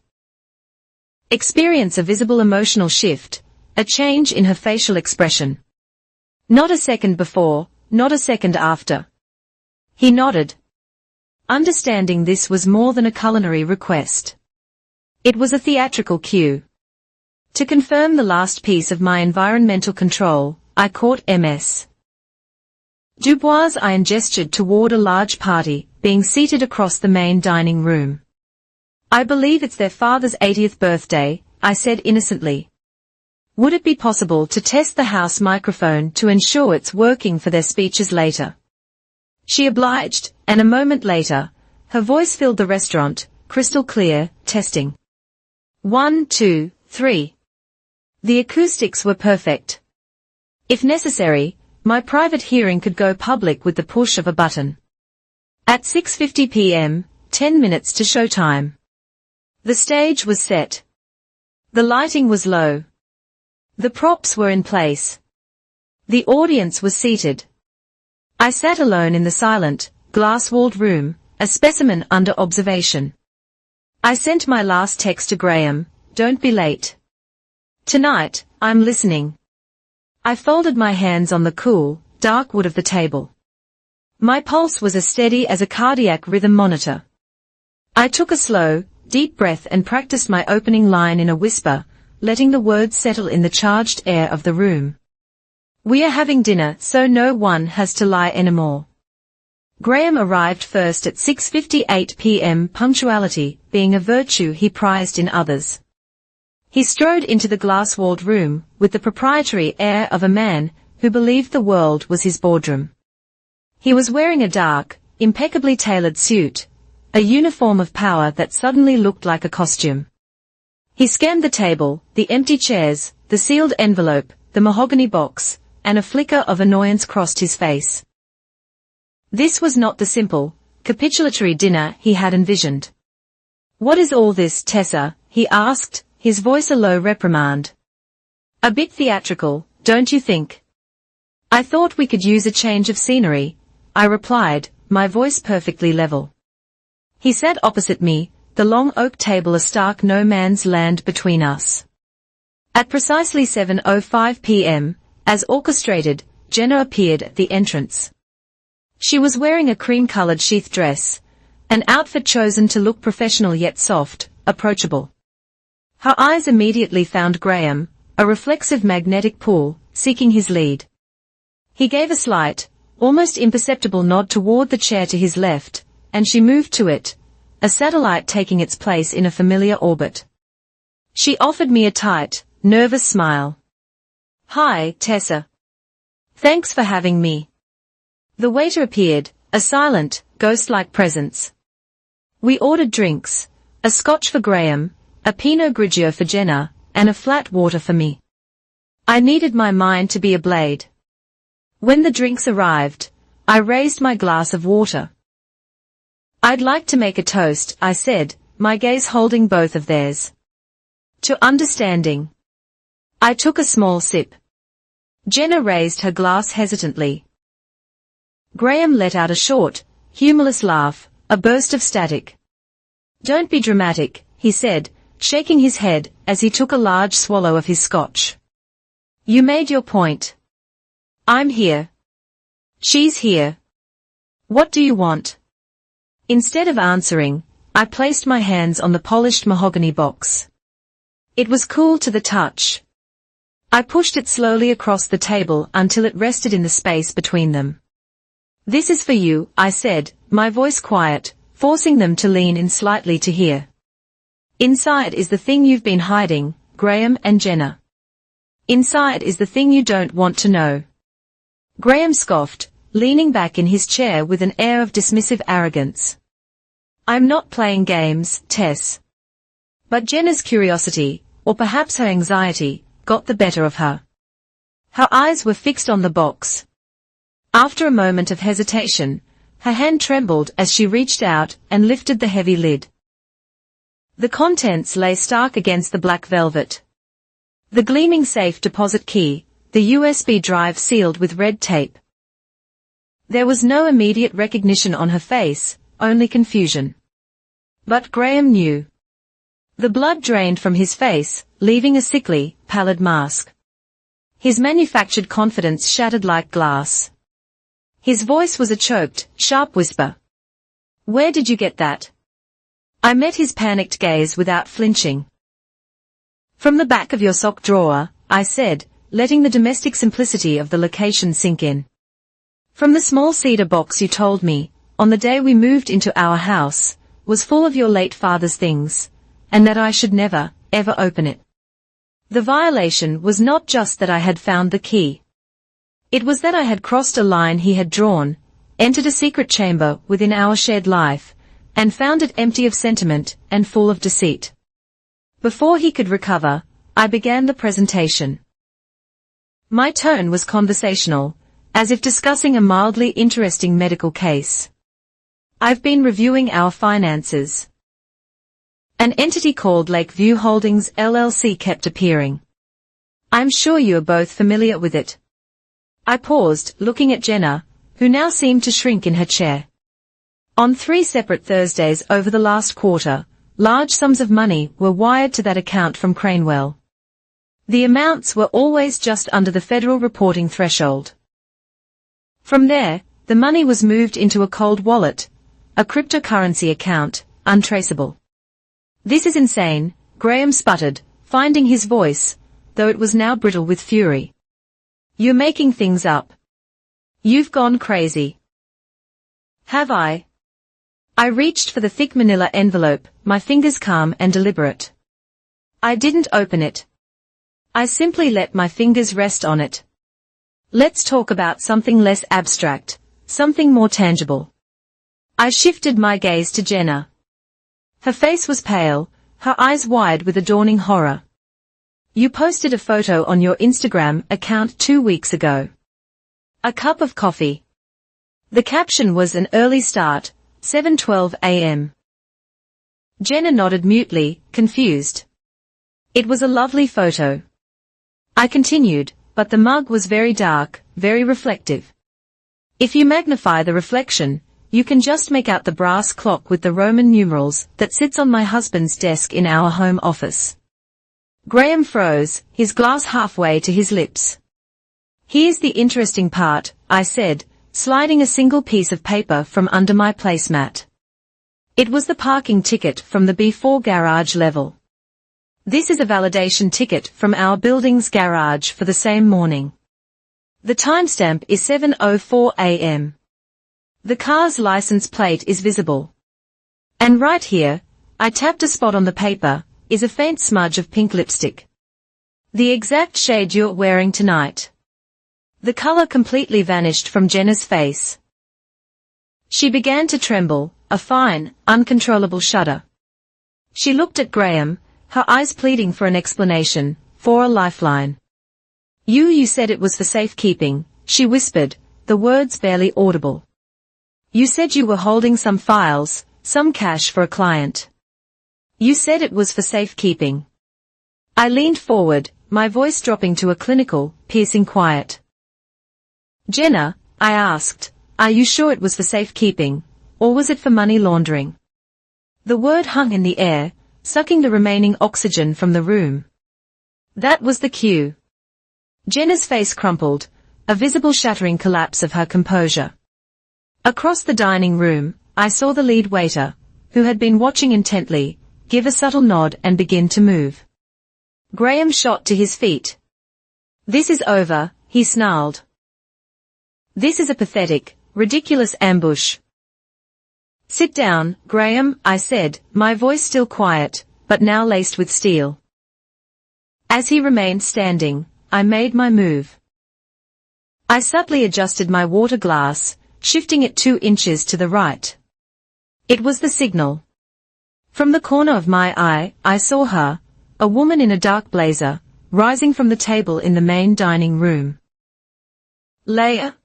Experience a visible emotional shift, a change in her facial expression. Not a second before, not a second after. He nodded. Understanding this was more than a culinary request. It was a theatrical cue. To confirm the last piece of my environmental control, I caught Ms. Dubois' eye and gestured toward a large party, being seated across the main dining room. I believe it's their father's 80th birthday, I said innocently. Would it be possible to test the house microphone to ensure it's working for their speeches later? She obliged, and a moment later, her voice filled the restaurant, crystal clear, testing. 1, 2, 3. The acoustics were perfect. If necessary, my private hearing could go public with the push of a button. At 6:50 p.m., 10 minutes to showtime. The stage was set. The lighting was low. The props were in place. The audience was seated. I sat alone in the silent, glass-walled room, a specimen under observation. I sent my last text to Graham, don't be late. Tonight, I'm listening. I folded my hands on the cool, dark wood of the table. My pulse was as steady as a cardiac rhythm monitor. I took a slow, deep breath and practiced my opening line in a whisper, letting the words settle in the charged air of the room. We are having dinner so no one has to lie anymore. Graham arrived first at 6:58 p.m., punctuality being a virtue he prized in others. He strode into the glass-walled room with the proprietary air of a man who believed the world was his boardroom. He was wearing a dark, impeccably tailored suit, a uniform of power that suddenly looked like a costume. He scanned the table, the empty chairs, the sealed envelope, the mahogany box, and a flicker of annoyance crossed his face. This was not the simple, capitulatory dinner he had envisioned. "What is all this, Tessa?" he asked, his voice a low reprimand. "A bit theatrical, don't you think?" "I thought we could use a change of scenery," I replied, my voice perfectly level. He sat opposite me, the long oak table a stark no-man's land between us. At precisely 7:05 p.m., as orchestrated, Jenna appeared at the entrance. She was wearing a cream-colored sheath dress, an outfit chosen to look professional yet soft, approachable. Her eyes immediately found Graham, a reflexive magnetic pull, seeking his lead. He gave a slight, almost imperceptible nod toward the chair to his left, and she moved to it, a satellite taking its place in a familiar orbit. She offered me a tight, nervous smile. "Hi, Tessa. Thanks for having me." The waiter appeared, a silent, ghost-like presence. We ordered drinks, a scotch for Graham, a Pinot Grigio for Jenna, and a flat water for me. I needed my mind to be a blade. When the drinks arrived, I raised my glass of water. "I'd like to make a toast," I said, my gaze holding both of theirs. "To understanding." I took a small sip. Jenna raised her glass hesitantly. Graham let out a short, humorless laugh, a burst of static. "Don't be dramatic," he said, shaking his head as he took a large swallow of his scotch. "You made your point. I'm here. She's here. What do you want?" Instead of answering, I placed my hands on the polished mahogany box. It was cool to the touch. I pushed it slowly across the table until it rested in the space between them. "This is for you," I said, my voice quiet, forcing them to lean in slightly to hear. "Inside is the thing you've been hiding, Graham and Jenna. Inside is the thing you don't want to know." Graham scoffed, leaning back in his chair with an air of dismissive arrogance. "I'm not playing games, Tess." But Jenna's curiosity, or perhaps her anxiety, got the better of her. Her eyes were fixed on the box. After a moment of hesitation, her hand trembled as she reached out and lifted the heavy lid. The contents lay stark against the black velvet. The gleaming safe deposit key, the USB drive sealed with red tape. There was no immediate recognition on her face, only confusion. But Graham knew. The blood drained from his face, leaving a sickly, pallid mask. His manufactured confidence shattered like glass. His voice was a choked, sharp whisper. "Where did you get that?" I met his panicked gaze without flinching. "From the back of your sock drawer," I said, letting the domestic simplicity of the location sink in. "From the small cedar box you told me, on the day we moved into our house, was full of your late father's things, and that I should never, ever open it." The violation was not just that I had found the key. It was that I had crossed a line he had drawn, entered a secret chamber within our shared life, and found it empty of sentiment and full of deceit. Before he could recover, I began the presentation. My tone was conversational, as if discussing a mildly interesting medical case. "I've been reviewing our finances." An entity called Lakeview Holdings LLC kept appearing. "I'm sure you are both familiar with it." I paused, looking at Jenna, who now seemed to shrink in her chair. On 3 separate Thursdays over the last quarter, large sums of money were wired to that account from Cranewell. The amounts were always just under the federal reporting threshold. From there, the money was moved into a cold wallet, a cryptocurrency account, untraceable. "This is insane," Graham sputtered, finding his voice, though it was now brittle with fury. "You're making things up. You've gone crazy." Have I? I reached for the thick manila envelope, my fingers calm and deliberate. I didn't open it. I simply let my fingers rest on it. Let's talk about something less abstract, something more tangible. I shifted my gaze to Jenna. Her face was pale, her eyes wide with a dawning horror. You posted a photo on your Instagram account 2 weeks ago. A cup of coffee. The caption was an early start, 7:12 a.m. Jenna nodded mutely, confused. It was a lovely photo. I continued, but the mug was very dark, very reflective. If you magnify the reflection, you can just make out the brass clock with the Roman numerals that sits on my husband's desk in our home office. Graham froze, his glass halfway to his lips. Here's the interesting part, I said, sliding a single piece of paper from under my placemat. It was the parking ticket from the B4 garage level. This is a validation ticket from our building's garage for the same morning. The timestamp is 7:04 a.m. The car's license plate is visible. And right here, I tapped a spot on the paper, is a faint smudge of pink lipstick. The exact shade you're wearing tonight. The color completely vanished from Jenna's face. She began to tremble, a fine, uncontrollable shudder. She looked at Graham, her eyes pleading for an explanation, for a lifeline. You said it was for safekeeping, she whispered, the words barely audible. You said you were holding some files, some cash for a client. You said it was for safekeeping. I leaned forward, my voice dropping to a clinical, piercing quiet. Jenna, I asked, are you sure it was for safekeeping, or was it for money laundering? The word hung in the air, sucking the remaining oxygen from the room. That was the cue. Jenna's face crumpled, a visible shattering collapse of her composure. Across the dining room, I saw the lead waiter, who had been watching intently, give a subtle nod and begin to move. Graham shot to his feet. This is over, he snarled. This is a pathetic, ridiculous ambush. Sit down, Graham, I said, my voice still quiet, but now laced with steel. As he remained standing, I made my move. I subtly adjusted my water glass, shifting it 2 inches to the right. It was the signal. From the corner of my eye, I saw her, a woman in a dark blazer, rising from the table in the main dining room. Leia.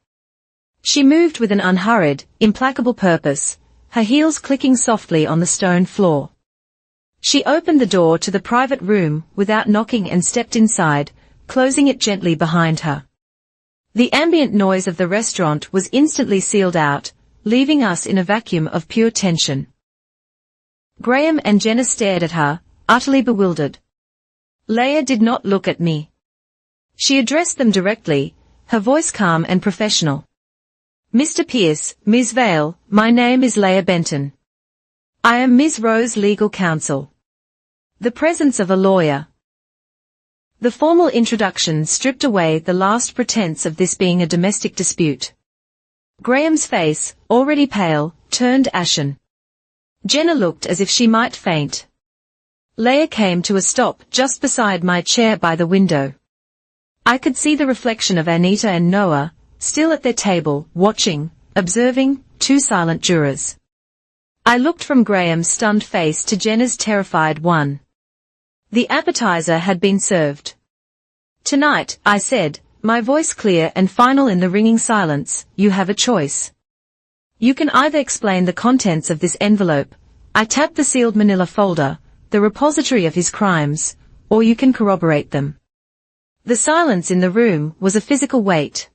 She moved with an unhurried, implacable purpose, her heels clicking softly on the stone floor. She opened the door to the private room without knocking and stepped inside, closing it gently behind her. The ambient noise of the restaurant was instantly sealed out, leaving us in a vacuum of pure tension. Graham and Jenna stared at her, utterly bewildered. Leia did not look at me. She addressed them directly, her voice calm and professional. Mr. Pierce, Ms. Vale, my name is Leia Benton. I am Ms. Rowe's legal counsel. The presence of a lawyer. The formal introduction stripped away the last pretense of this being a domestic dispute. Graham's face, already pale, turned ashen. Jenna looked as if she might faint. Leia came to a stop just beside my chair by the window. I could see the reflection of Anita and Noah, still at their table, watching, observing, 2 silent jurors. I looked from Graham's stunned face to Jenna's terrified one. The appetizer had been served. Tonight, I said, my voice clear and final in the ringing silence, you have a choice. You can either explain the contents of this envelope, I tapped the sealed manila folder, the repository of his crimes, or you can corroborate them. The silence in the room was a physical weight.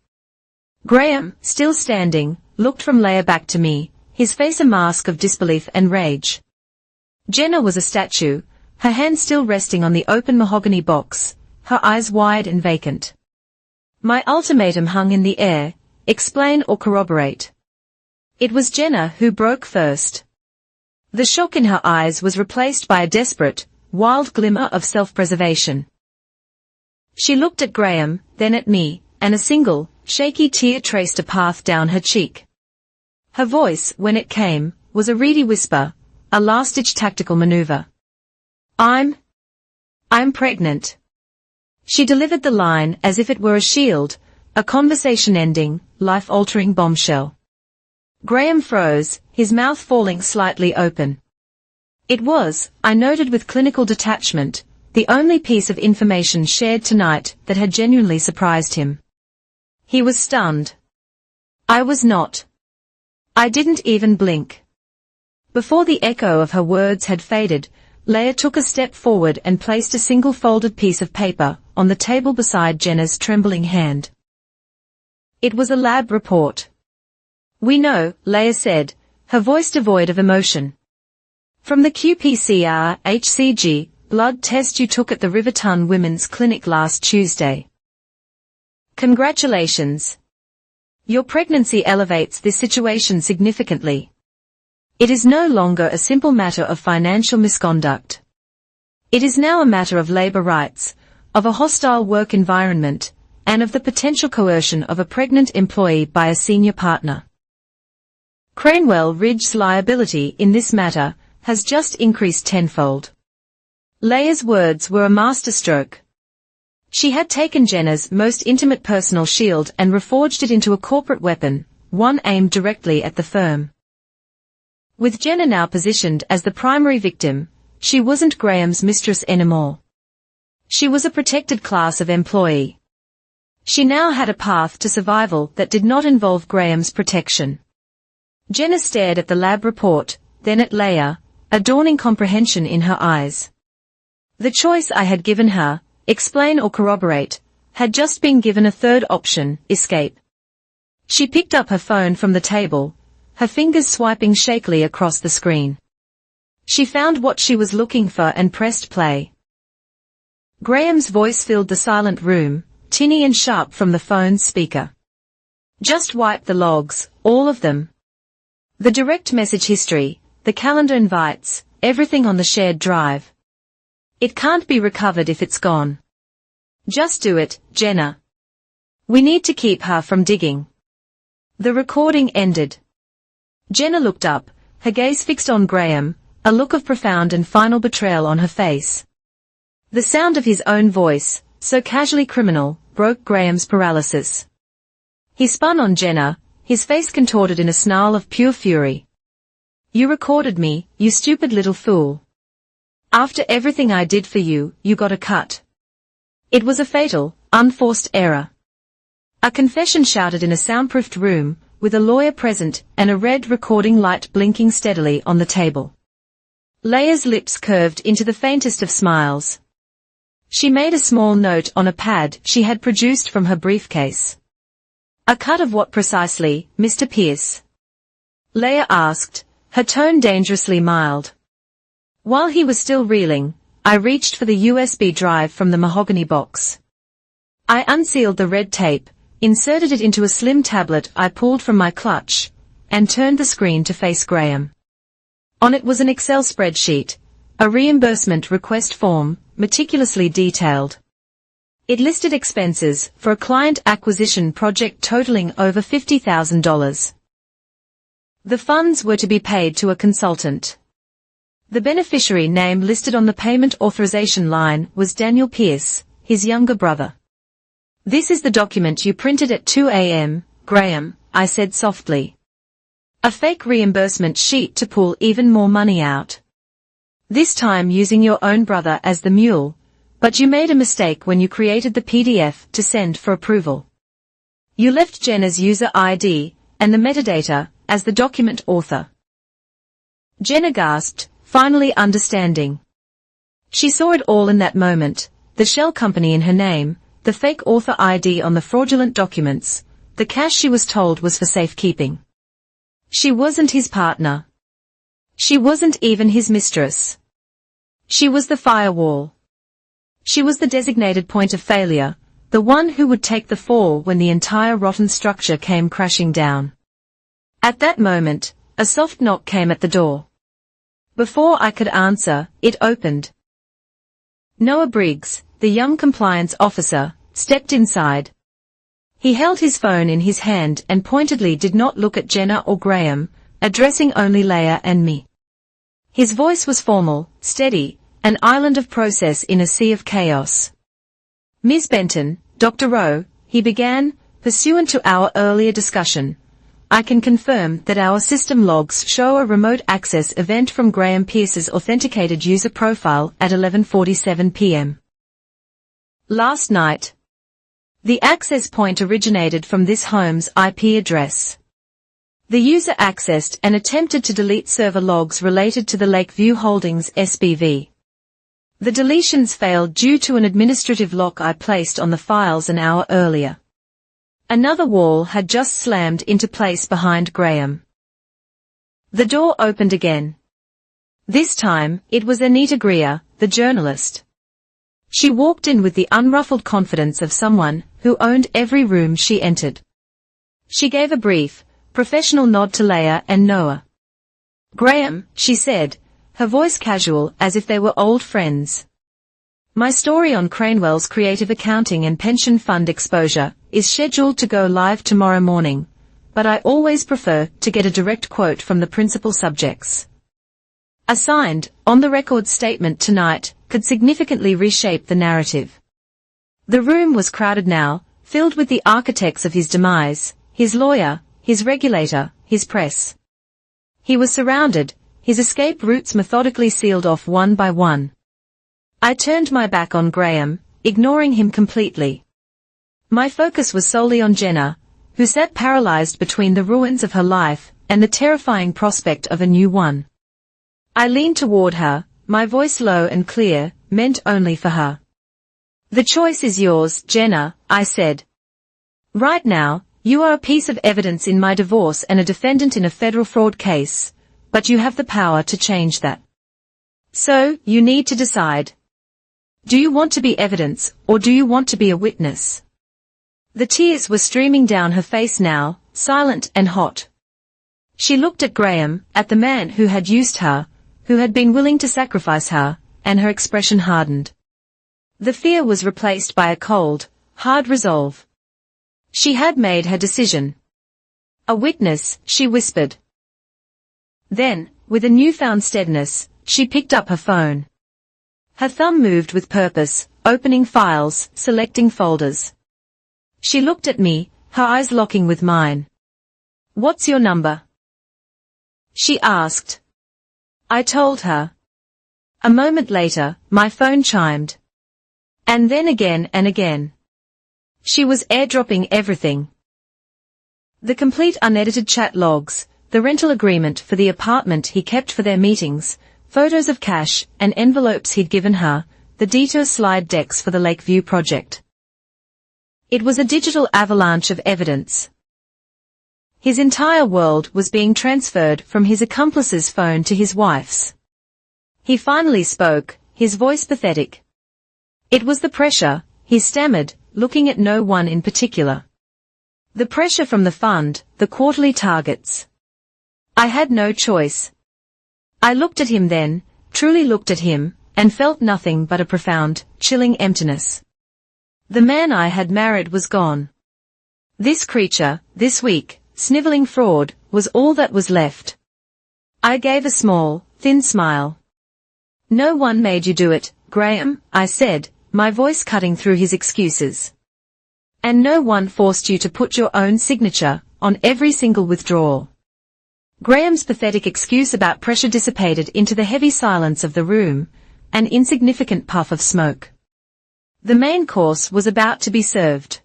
Graham, still standing, looked from Leia back to me, his face a mask of disbelief and rage. Jenna was a statue, her hand still resting on the open mahogany box, her eyes wide and vacant. My ultimatum hung in the air, explain or corroborate. It was Jenna who broke first. The shock in her eyes was replaced by a desperate, wild glimmer of self-preservation. She looked at Graham, then at me, and a single, shaky tear traced a path down her cheek. Her voice, when it came, was a reedy whisper, a last-ditch tactical maneuver. I'm pregnant. She delivered the line as if it were a shield, a conversation-ending, life-altering bombshell. Graham froze, his mouth falling slightly open. It was, I noted with clinical detachment, the only piece of information shared tonight that had genuinely surprised him. He was stunned. I was not. I didn't even blink. Before the echo of her words had faded, Leah took a step forward and placed a single folded piece of paper on the table beside Jenna's trembling hand. It was a lab report. We know, Leah said, her voice devoid of emotion. From the qPCR/HCG blood test you took at the Riverton Women's Clinic last Tuesday. Congratulations. Your pregnancy elevates this situation significantly. It is no longer a simple matter of financial misconduct. It is now a matter of labor rights, of a hostile work environment, and of the potential coercion of a pregnant employee by a senior partner. Cranewell Ridge's liability in this matter has just increased tenfold. Leah's words were a masterstroke. She had taken Jenna's most intimate personal shield and reforged it into a corporate weapon, one aimed directly at the firm. With Jenna now positioned as the primary victim, she wasn't Graham's mistress anymore. She was a protected class of employee. She now had a path to survival that did not involve Graham's protection. Jenna stared at the lab report, then at Leah, a dawning comprehension in her eyes. The choice I had given her, explain or corroborate, had just been given a third option, escape. She picked up her phone from the table, her fingers swiping shakily across the screen. She found what she was looking for and pressed play. Graham's voice filled the silent room, tinny and sharp from the phone's speaker. Just wipe the logs, all of them. The direct message history, the calendar invites, everything on the shared drive. It can't be recovered if it's gone. Just do it, Jenna. We need to keep her from digging. The recording ended. Jenna looked up, her gaze fixed on Graham, a look of profound and final betrayal on her face. The sound of his own voice, so casually criminal, broke Graham's paralysis. He spun on Jenna, his face contorted in a snarl of pure fury. You recorded me, you stupid little fool. After everything I did for you, you got a cut. It was a fatal, unforced error. A confession shouted in a soundproofed room, with a lawyer present and a red recording light blinking steadily on the table. Leah's lips curved into the faintest of smiles. She made a small note on a pad she had produced from her briefcase. A cut of what precisely, Mr. Pierce? Leah asked, her tone dangerously mild. While he was still reeling, I reached for the USB drive from the mahogany box. I unsealed the red tape, inserted it into a slim tablet I pulled from my clutch, and turned the screen to face Graham. On it was an Excel spreadsheet, a reimbursement request form, meticulously detailed. It listed expenses for a client acquisition project totaling over $50,000. The funds were to be paid to a consultant. The beneficiary name listed on the payment authorization line was Daniel Pierce, his younger brother. This is the document you printed at 2 a.m., Graham, I said softly. A fake reimbursement sheet to pull even more money out. This time using your own brother as the mule, but you made a mistake when you created the PDF to send for approval. You left Jenna's user ID and the metadata as the document author. Jenna gasped, finally understanding. She saw it all in that moment, the shell company in her name, the fake author ID on the fraudulent documents, the cash she was told was for safekeeping. She wasn't his partner. She wasn't even his mistress. She was the firewall. She was the designated point of failure, the one who would take the fall when the entire rotten structure came crashing down. At that moment, a soft knock came at the door. Before I could answer, it opened. Noah Briggs, the young compliance officer, stepped inside. He held his phone in his hand and pointedly did not look at Jenna or Graham, addressing only Leia and me. His voice was formal, steady, an island of process in a sea of chaos. Ms. Benton, Dr. Rowe, he began, pursuant to our earlier discussion, I can confirm that our system logs show a remote access event from Graham Pierce's authenticated user profile at 11:47 p.m. last night. The access point originated from this home's IP address. The user accessed and attempted to delete server logs related to the Lakeview Holdings SPV. The deletions failed due to an administrative lock I placed on the files an hour earlier. Another wall had just slammed into place behind Graham. The door opened again. This time, it was Anita Greer, the journalist. She walked in with the unruffled confidence of someone who owned every room she entered. She gave a brief, professional nod to Leia and Noah. Graham, she said, her voice casual as if they were old friends. My story on Cranewell's creative accounting and pension fund exposure is scheduled to go live tomorrow morning, but I always prefer to get a direct quote from the principal subjects. A signed, on-the-record statement tonight could significantly reshape the narrative. The room was crowded now, filled with the architects of his demise, his lawyer, his regulator, his press. He was surrounded, his escape routes methodically sealed off one by one. I turned my back on Graham, ignoring him completely. My focus was solely on Jenna, who sat paralyzed between the ruins of her life and the terrifying prospect of a new one. I leaned toward her, my voice low and clear, meant only for her. The choice is yours, Jenna, I said. Right now, you are a piece of evidence in my divorce and a defendant in a federal fraud case, but you have the power to change that. So, you need to decide. Do you want to be evidence, or do you want to be a witness? The tears were streaming down her face now, silent and hot. She looked at Graham, at the man who had used her, who had been willing to sacrifice her, and her expression hardened. The fear was replaced by a cold, hard resolve. She had made her decision. A witness, she whispered. Then, with a newfound steadiness, she picked up her phone. Her thumb moved with purpose, opening files, selecting folders. She looked at me, her eyes locking with mine. What's your number? She asked. I told her. A moment later, my phone chimed. And then again and again. She was airdropping everything. The complete unedited chat logs, the rental agreement for the apartment he kept for their meetings, photos of cash and envelopes he'd given her, the detour slide decks for the Lakeview project. It was a digital avalanche of evidence. His entire world was being transferred from his accomplice's phone to his wife's. He finally spoke, his voice pathetic. It was the pressure, he stammered, looking at no one in particular. The pressure from the fund, the quarterly targets. I had no choice. I looked at him then, truly looked at him, and felt nothing but a profound, chilling emptiness. The man I had married was gone. This creature, this weak, sniveling fraud, was all that was left. I gave a small, thin smile. No one made you do it, Graham, I said, my voice cutting through his excuses. And no one forced you to put your own signature on every single withdrawal. Graham's pathetic excuse about pressure dissipated into the heavy silence of the room, an insignificant puff of smoke. The main course was about to be served.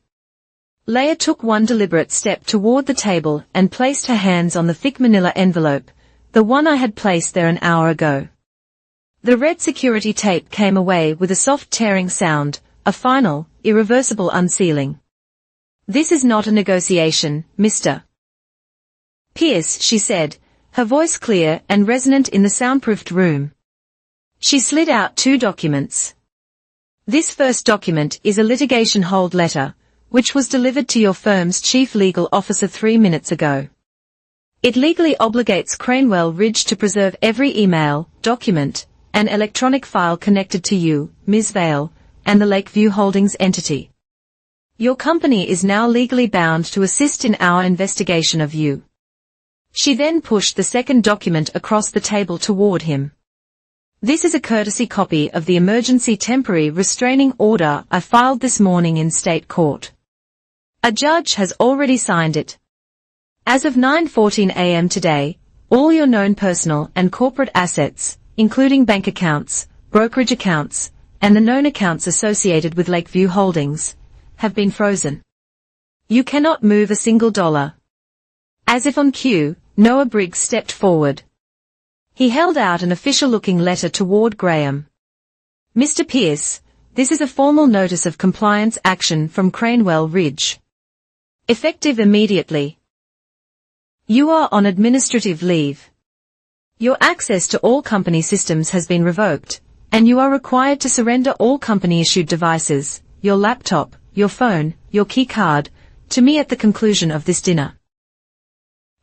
Leia took one deliberate step toward the table and placed her hands on the thick manila envelope, the one I had placed there an hour ago. The red security tape came away with a soft tearing sound, a final, irreversible unsealing. This is not a negotiation, Mr. Pierce, she said, her voice clear and resonant in the soundproofed room. She slid out 2 documents. This first document is a litigation hold letter, which was delivered to your firm's chief legal officer 3 minutes ago. It legally obligates Cranewell Ridge to preserve every email, document, and electronic file connected to you, Ms. Vale, and the Lakeview Holdings entity. Your company is now legally bound to assist in our investigation of you. She then pushed the second document across the table toward him. This is a courtesy copy of the emergency temporary restraining order I filed this morning in state court. A judge has already signed it. As of 9:14 a.m. today, all your known personal and corporate assets, including bank accounts, brokerage accounts, and the known accounts associated with Lakeview Holdings, have been frozen. You cannot move a single dollar. As if on cue, Noah Briggs stepped forward. He held out an official-looking letter toward Graham. Mr. Pierce, this is a formal notice of compliance action from Cranewell Ridge. Effective immediately. You are on administrative leave. Your access to all company systems has been revoked, and you are required to surrender all company-issued devices, your laptop, your phone, your key card, to me at the conclusion of this dinner.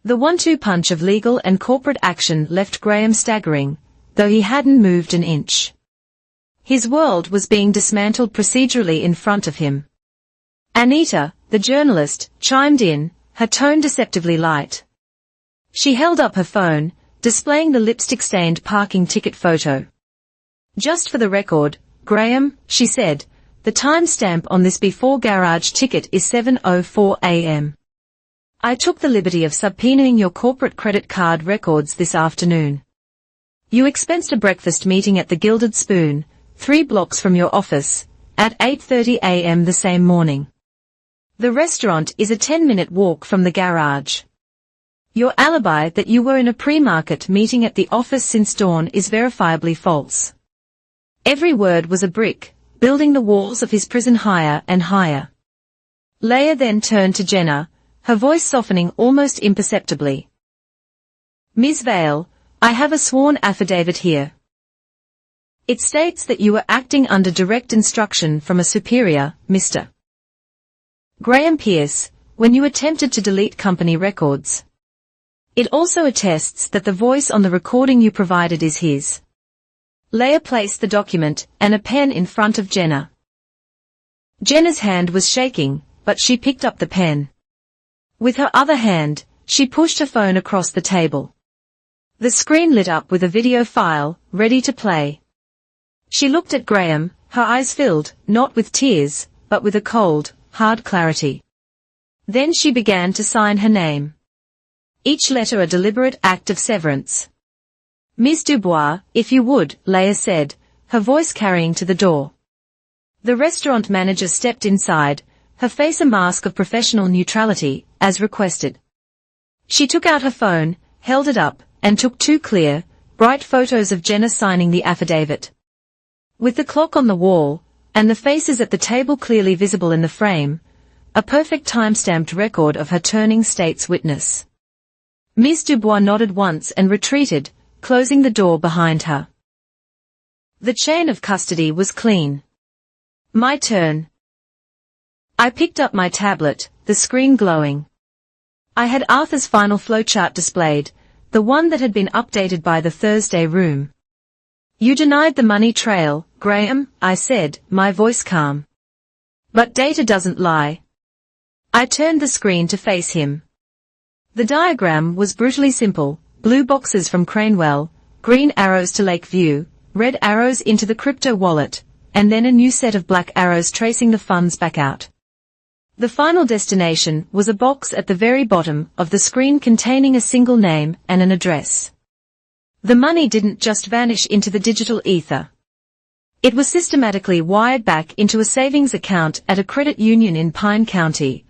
The one-two punch of legal and corporate action left Graham staggering, though he hadn't moved an inch. His world was being dismantled procedurally in front of him. Anita, the journalist, chimed in, her tone deceptively light. She held up her phone, displaying the lipstick-stained parking ticket photo. Just for the record, Graham, she said, the timestamp on this before garage ticket is 7:04 a.m. I took the liberty of subpoenaing your corporate credit card records this afternoon. You expensed a breakfast meeting at the Gilded Spoon, 3 blocks from your office, at 8:30 a.m. the same morning. The restaurant is a 10-minute walk from the garage. Your alibi that you were in a pre-market meeting at the office since dawn is verifiably false. Every word was a brick, building the walls of his prison higher and higher. Leah then turned to Jenna, her voice softening almost imperceptibly. Ms. Vale, I have a sworn affidavit here. It states that you were acting under direct instruction from a superior, Mr. Graham Pierce, when you attempted to delete company records. It also attests that the voice on the recording you provided is his. Leah placed the document and a pen in front of Jenna. Jenna's hand was shaking, but she picked up the pen. With her other hand, she pushed her phone across the table. The screen lit up with a video file, ready to play. She looked at Graham, her eyes filled, not with tears, but with a cold, hard clarity. Then she began to sign her name. Each letter a deliberate act of severance. Ms. Dubois, if you would, Leah said, her voice carrying to the door. The restaurant manager stepped inside, her face a mask of professional neutrality, as requested. She took out her phone, held it up, and took 2 clear, bright photos of Jenna signing the affidavit. With the clock on the wall, and the faces at the table clearly visible in the frame, a perfect time-stamped record of her turning state's witness. Ms. Dubois nodded once and retreated, closing the door behind her. The chain of custody was clean. My turn. I picked up my tablet, the screen glowing. I had Arthur's final flowchart displayed, the one that had been updated by the Thursday room. You denied the money trail, Graham, I said, my voice calm. But data doesn't lie. I turned the screen to face him. The diagram was brutally simple. Blue boxes from Cranewell, green arrows to Lakeview, red arrows into the crypto wallet, and then a new set of black arrows tracing the funds back out. The final destination was a box at the very bottom of the screen containing a single name and an address. The money didn't just vanish into the digital ether. It was systematically wired back into a savings account at a credit union in Pine County,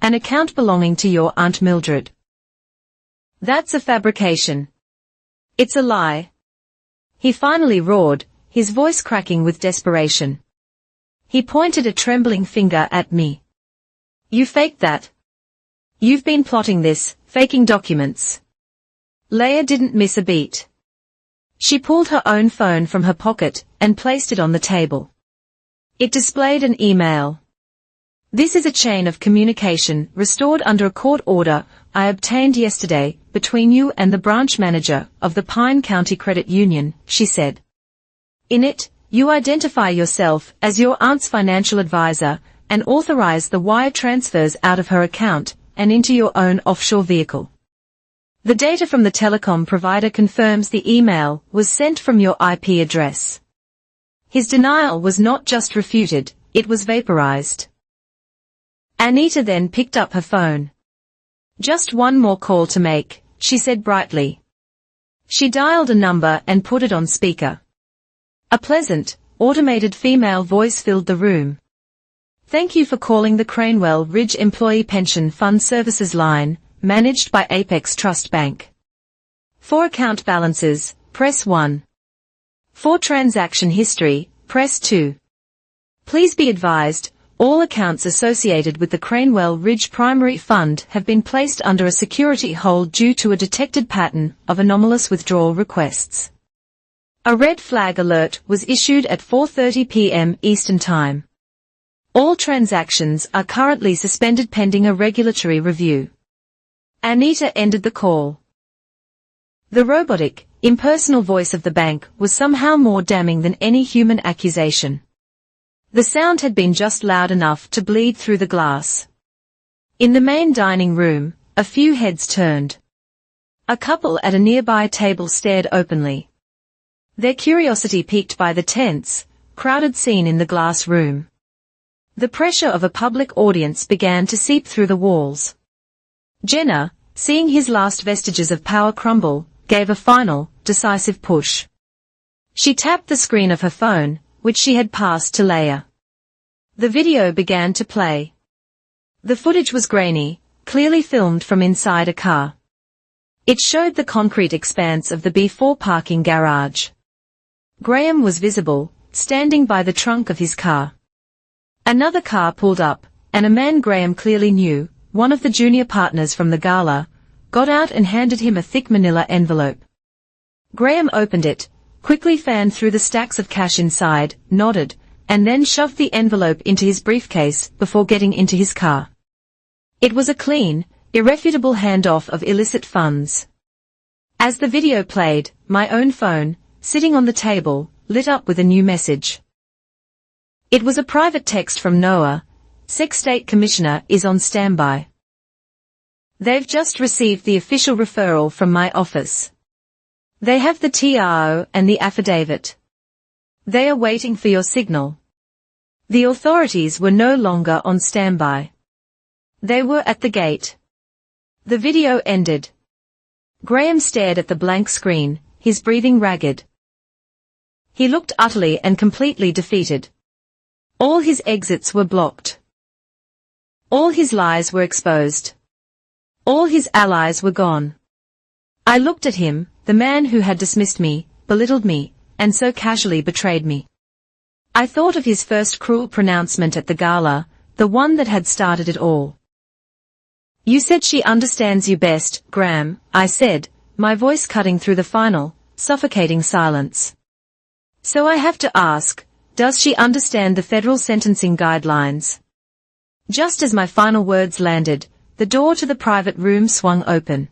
an account belonging to your Aunt Mildred. That's a fabrication. It's a lie. He finally roared, his voice cracking with desperation. He pointed a trembling finger at me. You faked that. You've been plotting this, faking documents. Leah didn't miss a beat. She pulled her own phone from her pocket and placed it on the table. It displayed an email. This is a chain of communication restored under a court order I obtained yesterday between you and the branch manager of the Pine County Credit Union, she said. In it, you identify yourself as your aunt's financial advisor and authorize the wire transfers out of her account and into your own offshore vehicle. The data from the telecom provider confirms the email was sent from your IP address. His denial was not just refuted, it was vaporized. Anita then picked up her phone. "Just one more call to make," she said brightly. She dialed a number and put it on speaker. A pleasant, automated female voice filled the room. "Thank you for calling the Cranewell Ridge Employee Pension Fund Services line, managed by Apex Trust Bank. For account balances, press 1. For transaction history, press 2. Please be advised, all accounts associated with the Cranewell Ridge Primary Fund have been placed under a security hold due to a detected pattern of anomalous withdrawal requests. A red flag alert was issued at 4:30 p.m. Eastern Time. All transactions are currently suspended pending a regulatory review." Anita ended the call. The robotic, impersonal voice of the bank was somehow more damning than any human accusation. The sound had been just loud enough to bleed through the glass. In the main dining room, a few heads turned. A couple at a nearby table stared openly. Their curiosity piqued by the tense, crowded scene in the glass room. The pressure of a public audience began to seep through the walls. Jenna, seeing his last vestiges of power crumble, gave a final, decisive push. She tapped the screen of her phone, which she had passed to Leia. The video began to play. The footage was grainy, clearly filmed from inside a car. It showed the concrete expanse of the B4 parking garage. Graham was visible, standing by the trunk of his car. Another car pulled up, and a man Graham clearly knew, one of the junior partners from the gala, got out and handed him a thick manila envelope. Graham opened it, quickly fanned through the stacks of cash inside, nodded, and then shoved the envelope into his briefcase before getting into his car. It was a clean, irrefutable handoff of illicit funds. As the video played, my own phone, sitting on the table, lit up with a new message. It was a private text from Noah. "Sex State Commissioner is on standby. They've just received the official referral from my office. They have the TRO and the affidavit. They are waiting for your signal. The authorities were no longer on standby. They were at the gate." The video ended. Graham stared at the blank screen, his breathing ragged. He looked utterly and completely defeated. All his exits were blocked. All his lies were exposed. All his allies were gone. I looked at him, the man who had dismissed me, belittled me, and so casually betrayed me. I thought of his first cruel pronouncement at the gala, the one that had started it all. "You said she understands you best, Graham," I said, my voice cutting through the final, suffocating silence. "So I have to ask, does she understand the federal sentencing guidelines?" Just as my final words landed, the door to the private room swung open.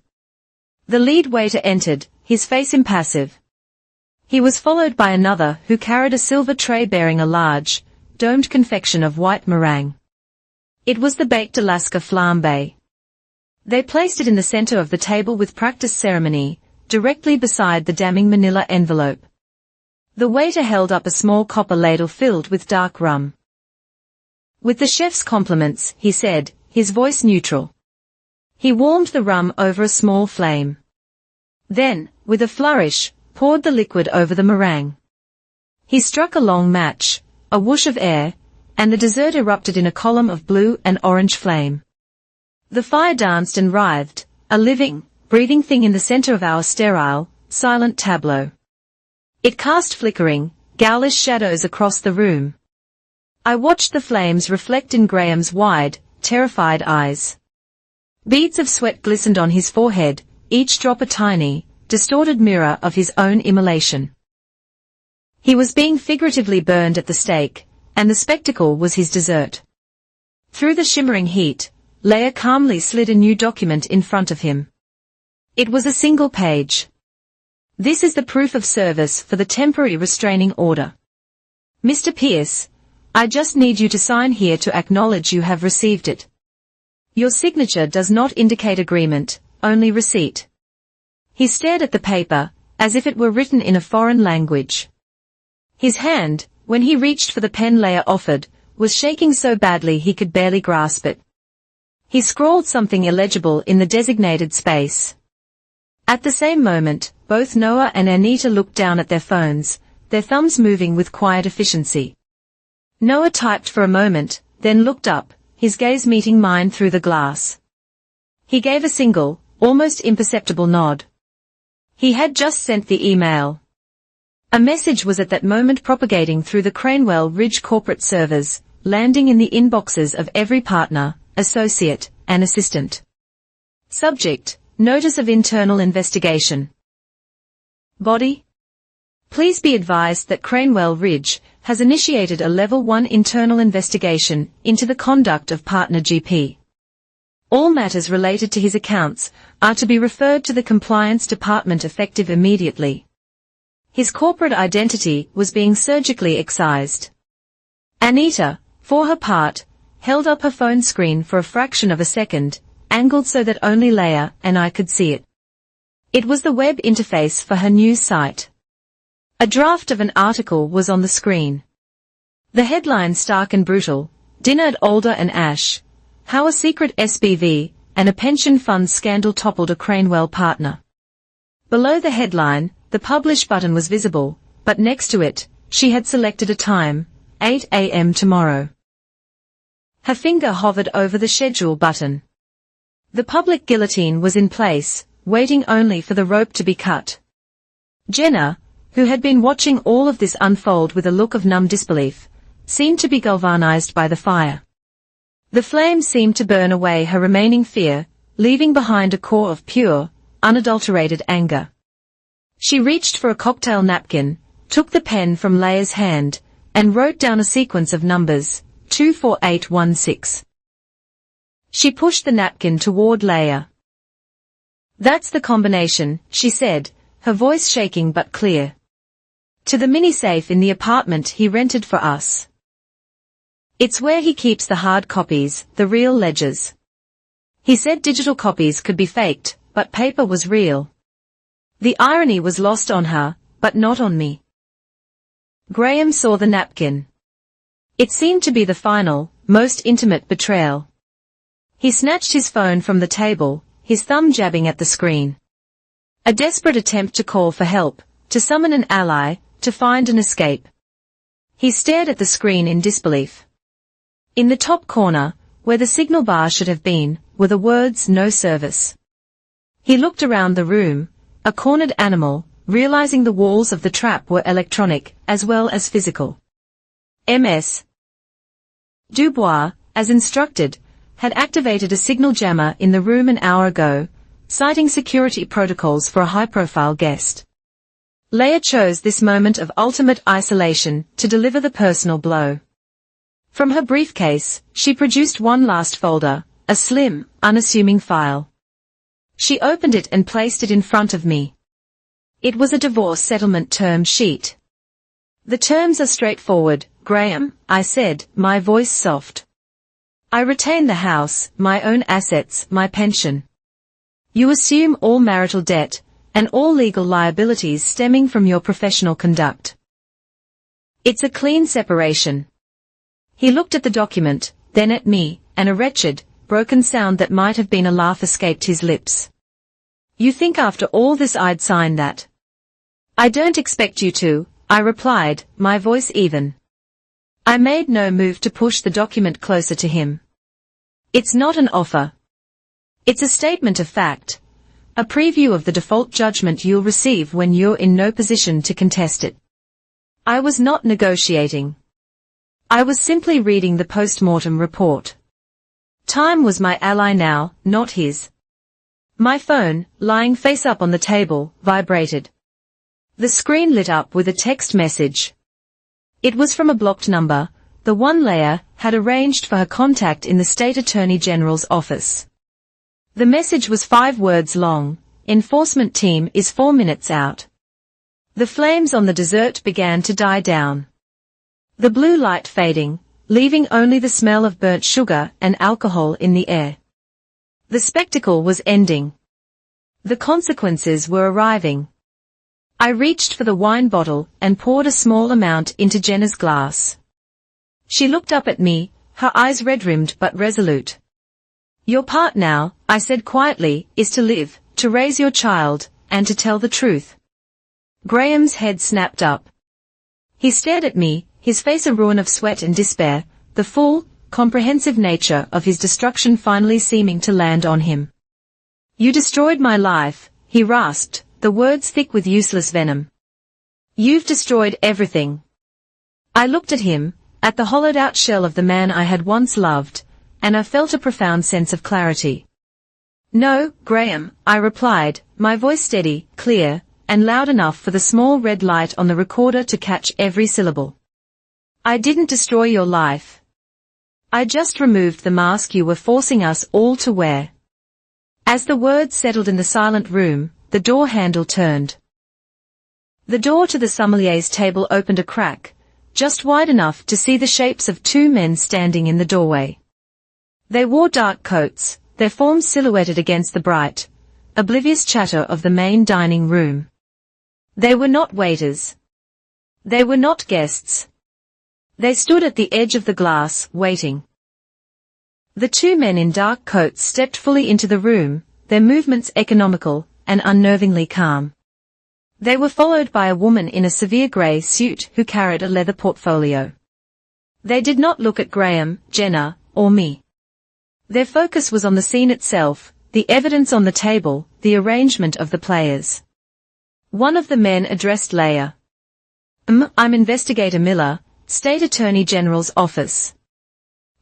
The lead waiter entered, his face impassive. He was followed by another who carried a silver tray bearing a large, domed confection of white meringue. It was the baked Alaska flambe. They placed it in the center of the table with practiced ceremony, directly beside the damning manila envelope. The waiter held up a small copper ladle filled with dark rum. "With the chef's compliments," he said, his voice neutral. He warmed the rum over a small flame. Then, with a flourish, poured the liquid over the meringue. He struck a long match, a whoosh of air, and the dessert erupted in a column of blue and orange flame. The fire danced and writhed, a living, breathing thing in the center of our sterile, silent tableau. It cast flickering, ghoulish shadows across the room. I watched the flames reflect in Graham's wide, terrified eyes. Beads of sweat glistened on his forehead, each drop a tiny, distorted mirror of his own immolation. He was being figuratively burned at the stake, and the spectacle was his dessert. Through the shimmering heat, Leia calmly slid a new document in front of him. It was a single page. "This is the proof of service for the temporary restraining order. Mr. Pierce, I just need you to sign here to acknowledge you have received it. Your signature does not indicate agreement, only receipt. He stared at the paper, as if it were written in a foreign language. His hand, when he reached for the pen Leia offered, was shaking so badly he could barely grasp it. He scrawled something illegible in the designated space. At the same moment, both Noah and Anita looked down at their phones, their thumbs moving with quiet efficiency. Noah typed for a moment, then looked up, his gaze meeting mine through the glass. He gave a single, almost imperceptible nod. He had just sent the email. A message was at that moment propagating through the Cranewell Ridge corporate servers, landing in the inboxes of every partner, associate, and assistant. Subject: Notice of Internal Investigation. Body: Please be advised that Cranewell Ridge has initiated a Level 1 internal investigation into the conduct of partner GP. All matters related to his accounts are to be referred to the Compliance Department effective immediately. His corporate identity was being surgically excised. Anita, for her part, held up her phone screen for a fraction of a second, angled so that only Leia and I could see it. It was the web interface for her news site. A draft of an article was on the screen. The headline stark and brutal: Dinner at Alder and Ash. How a secret SBV and a pension fund scandal toppled a Cranewell partner. Below the headline, the publish button was visible, but next to it, she had selected a time, 8 a.m. tomorrow. Her finger hovered over the schedule button. The public guillotine was in place, waiting only for the rope to be cut. Jenna, who had been watching all of this unfold with a look of numb disbelief, seemed to be galvanized by the fire. The flame seemed to burn away her remaining fear, leaving behind a core of pure, unadulterated anger. She reached for a cocktail napkin, took the pen from Leia's hand, and wrote down a sequence of numbers, 24816. She pushed the napkin toward Leia. That's the combination, she said, her voice shaking but clear. To the mini-safe in the apartment he rented for us. It's where he keeps the hard copies, the real ledgers. He said digital copies could be faked, but paper was real. The irony was lost on her, but not on me. Graham saw the napkin. It seemed to be the final, most intimate betrayal. He snatched his phone from the table, his thumb jabbing at the screen. A desperate attempt to call for help, to summon an ally, to find an escape. He stared at the screen in disbelief. In the top corner, where the signal bar should have been, were the words "No service." He looked around the room, a cornered animal, realizing the walls of the trap were electronic, as well as physical. Ms. Dubois, as instructed, had activated a signal jammer in the room an hour ago, citing security protocols for a high-profile guest. Leia chose this moment of ultimate isolation to deliver the personal blow. From her briefcase, she produced one last folder, a slim, unassuming file. She opened it and placed it in front of me. It was a divorce settlement term sheet. The terms are straightforward, Graham, I said, my voice soft. I retain the house, my own assets, my pension. You assume all marital debt, and all legal liabilities stemming from your professional conduct. It's a clean separation. He looked at the document, then at me, and a wretched, broken sound that might have been a laugh escaped his lips. You think after all this I'd sign that? I don't expect you to, I replied, my voice even. I made no move to push the document closer to him. It's not an offer. It's a statement of fact. A preview of the default judgment you'll receive when you're in no position to contest it. I was not negotiating. I was simply reading the post-mortem report. Time was my ally now, not his. My phone, lying face up on the table, vibrated. The screen lit up with a text message. It was from a blocked number, the one Leia had arranged for her contact in the State Attorney General's office. The message was 5 words long. Enforcement team is 4 minutes out. The flames on the dessert began to die down. The blue light fading, leaving only the smell of burnt sugar and alcohol in the air. The spectacle was ending. The consequences were arriving. I reached for the wine bottle and poured a small amount into Jenna's glass. She looked up at me, her eyes red-rimmed but resolute. "Your part now," I said quietly, "is to live, to raise your child, and to tell the truth." Graham's head snapped up. He stared at me, his face a ruin of sweat and despair, the full, comprehensive nature of his destruction finally seeming to land on him. "You destroyed my life," he rasped, the words thick with useless venom. "You've destroyed everything." I looked at him, at the hollowed-out shell of the man I had once loved, and I felt a profound sense of clarity. "No, Graham," I replied, my voice steady, clear, and loud enough for the small red light on the recorder to catch every syllable. "I didn't destroy your life. I just removed the mask you were forcing us all to wear." As the words settled in the silent room, the door handle turned. The door to the sommelier's table opened a crack, just wide enough to see the shapes of two men standing in the doorway. They wore dark coats, their forms silhouetted against the bright, oblivious chatter of the main dining room. They were not waiters. They were not guests. They stood at the edge of the glass, waiting. The two men in dark coats stepped fully into the room, their movements economical and unnervingly calm. They were followed by a woman in a severe grey suit who carried a leather portfolio. They did not look at Graham, Jenna, or me. Their focus was on the scene itself, the evidence on the table, the arrangement of the players. One of the men addressed Leah. "I'm Investigator Miller, State Attorney General's office.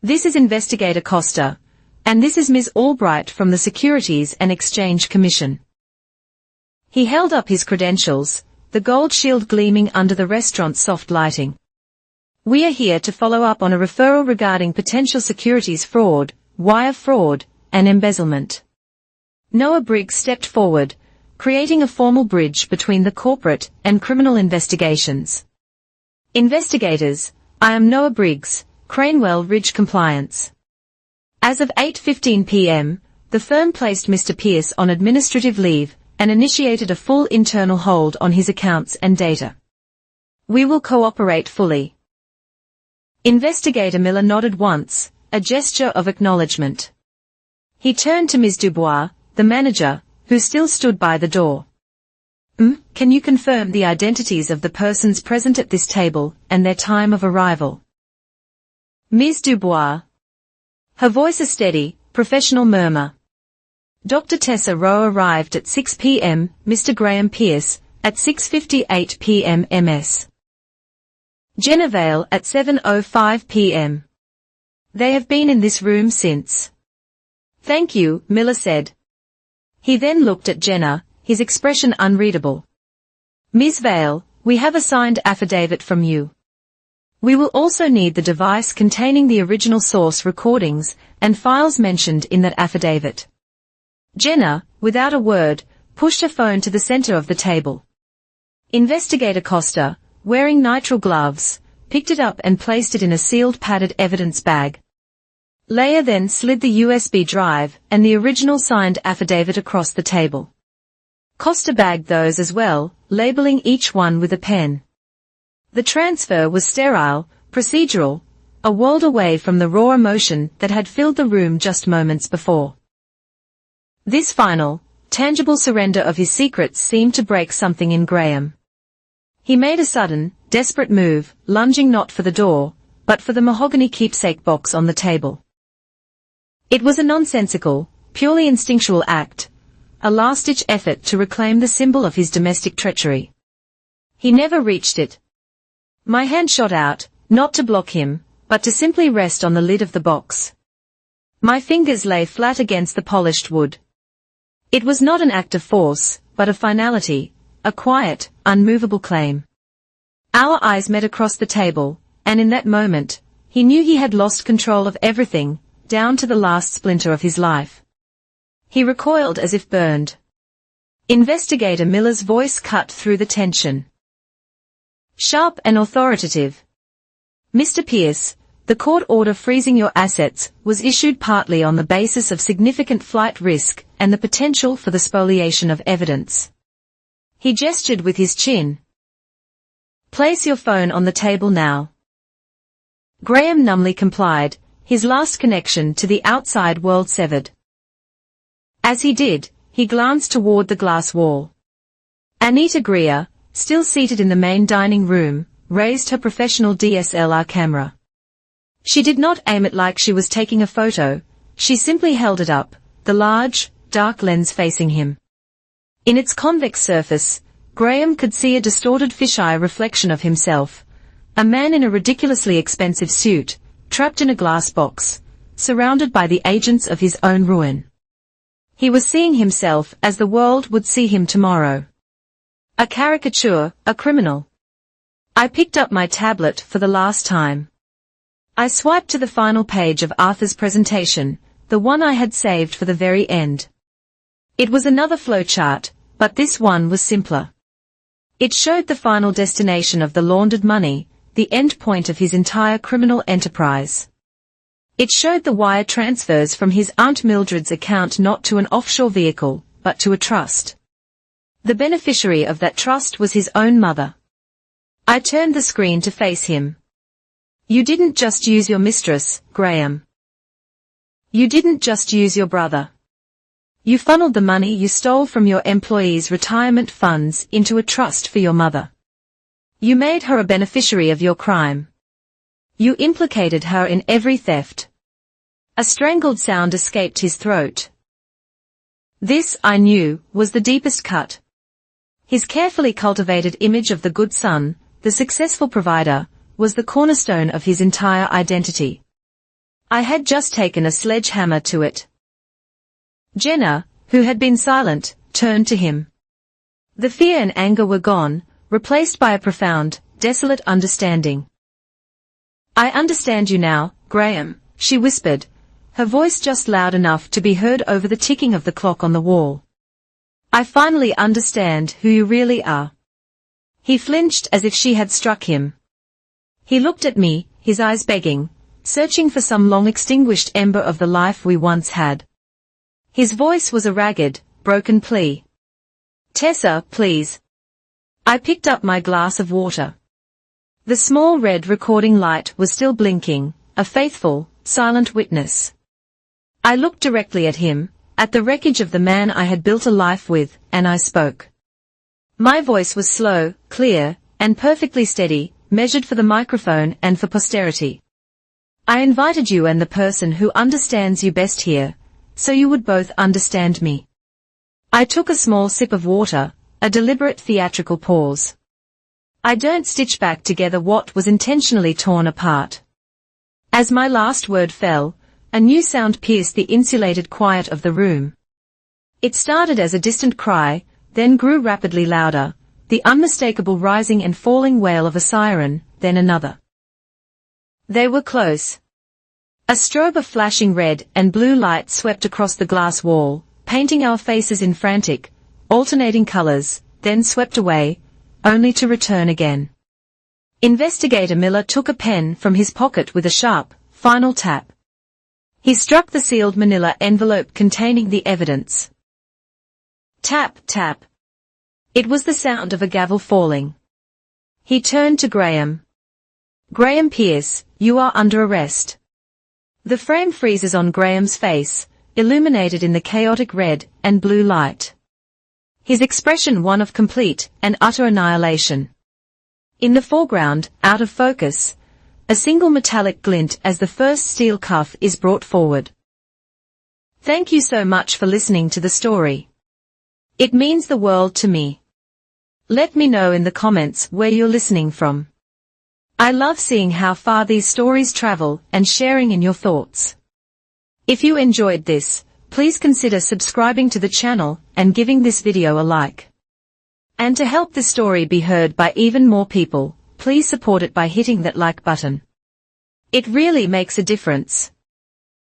This is Investigator Costa, and this is Ms. Albright from the Securities and Exchange Commission." He held up his credentials, the gold shield gleaming under the restaurant's soft lighting. "We are here to follow up on a referral regarding potential securities fraud, wire fraud, and embezzlement." Noah Briggs stepped forward, creating a formal bridge between the corporate and criminal investigations. "Investigators, I am Noah Briggs, Cranewell Ridge Compliance." As of 8:15 p.m., the firm placed Mr. Pierce on administrative leave and initiated a full internal hold on his accounts and data. "We will cooperate fully." Investigator Miller nodded once, a gesture of acknowledgement. He turned to Ms. Dubois, the manager, who still stood by the door. Can you confirm the identities of the persons present at this table and their time of arrival?" Ms. Dubois. Her voice a steady, professional murmur. "Dr. Tessa Rowe arrived at 6 p.m., Mr. Graham Pierce, at 6:58 p.m. ms. Jenna Vale at 7:05 p.m. They have been in this room since." "Thank you," Miller said. He then looked at Jenna, his expression unreadable. "Ms. Vale, we have a signed affidavit from you. We will also need the device containing the original source recordings and files mentioned in that affidavit." Jenna, without a word, pushed her phone to the center of the table. Investigator Costa, wearing nitrile gloves, picked it up and placed it in a sealed padded evidence bag. Leah then slid the USB drive and the original signed affidavit across the table. Costa bagged those as well, labeling each one with a pen. The transfer was sterile, procedural, a world away from the raw emotion that had filled the room just moments before. This final, tangible surrender of his secrets seemed to break something in Graham. He made a sudden, desperate move, lunging not for the door, but for the mahogany keepsake box on the table. It was a nonsensical, purely instinctual act, a last-ditch effort to reclaim the symbol of his domestic treachery. He never reached it. My hand shot out, not to block him, but to simply rest on the lid of the box. My fingers lay flat against the polished wood. It was not an act of force, but of finality, a quiet, unmovable claim. Our eyes met across the table, and in that moment, he knew he had lost control of everything, down to the last splinter of his life. He recoiled as if burned. Investigator Miller's voice cut through the tension. Sharp and authoritative. "Mr. Pierce, the court order freezing your assets was issued partly on the basis of significant flight risk and the potential for the spoliation of evidence. He gestured with his chin. Place your phone on the table now. Graham numbly complied, his last connection to the outside world severed. As he did, he glanced toward the glass wall. Anita Greer, still seated in the main dining room, raised her professional DSLR camera. She did not aim it like she was taking a photo, she simply held it up, the large, dark lens facing him. In its convex surface, Graham could see a distorted fisheye reflection of himself, a man in a ridiculously expensive suit, trapped in a glass box, surrounded by the agents of his own ruin. He was seeing himself as the world would see him tomorrow. A caricature, a criminal. I picked up my tablet for the last time. I swiped to the final page of Arthur's presentation, the one I had saved for the very end. It was another flowchart, but this one was simpler. It showed the final destination of the laundered money, the end point of his entire criminal enterprise. It showed the wire transfers from his Aunt Mildred's account not to an offshore vehicle, but to a trust. The beneficiary of that trust was his own mother. I turned the screen to face him. You didn't just use your mistress, Graham. You didn't just use your brother. You funneled the money you stole from your employees' retirement funds into a trust for your mother. You made her a beneficiary of your crime. You implicated her in every theft. A strangled sound escaped his throat. This, I knew, was the deepest cut. His carefully cultivated image of the good son, the successful provider, was the cornerstone of his entire identity. I had just taken a sledgehammer to it. Jenna, who had been silent, turned to him. The fear and anger were gone, replaced by a profound, desolate understanding. I understand you now, Graham, she whispered, her voice just loud enough to be heard over the ticking of the clock on the wall. I finally understand who you really are. He flinched as if she had struck him. He looked at me, his eyes begging, searching for some long-extinguished ember of the life we once had. His voice was a ragged, broken plea. Tessa, please. I picked up my glass of water. The small red recording light was still blinking, a faithful, silent witness. I looked directly at him, at the wreckage of the man I had built a life with, and I spoke. My voice was slow, clear, and perfectly steady, measured for the microphone and for posterity. I invited you and the person who understands you best here, so you would both understand me. I took a small sip of water, a deliberate theatrical pause. I don't stitch back together what was intentionally torn apart. As my last word fell, a new sound pierced the insulated quiet of the room. It started as a distant cry, then grew rapidly louder, the unmistakable rising and falling wail of a siren, then another. They were close. A strobe of flashing red and blue light swept across the glass wall, painting our faces in frantic, alternating colors, then swept away, only to return again. Investigator Miller took a pen from his pocket with a sharp, final tap. He struck the sealed manila envelope containing the evidence. Tap, tap. It was the sound of a gavel falling. He turned to Graham. Graham Pierce, you are under arrest. The frame freezes on Graham's face, illuminated in the chaotic red and blue light. His expression one of complete and utter annihilation. In the foreground, out of focus, a single metallic glint as the first steel cuff is brought forward. Thank you so much for listening to the story. It means the world to me. Let me know in the comments where you're listening from. I love seeing how far these stories travel and sharing in your thoughts. If you enjoyed this, please consider subscribing to the channel and giving this video a like. And to help this story be heard by even more people, please support it by hitting that like button. It really makes a difference.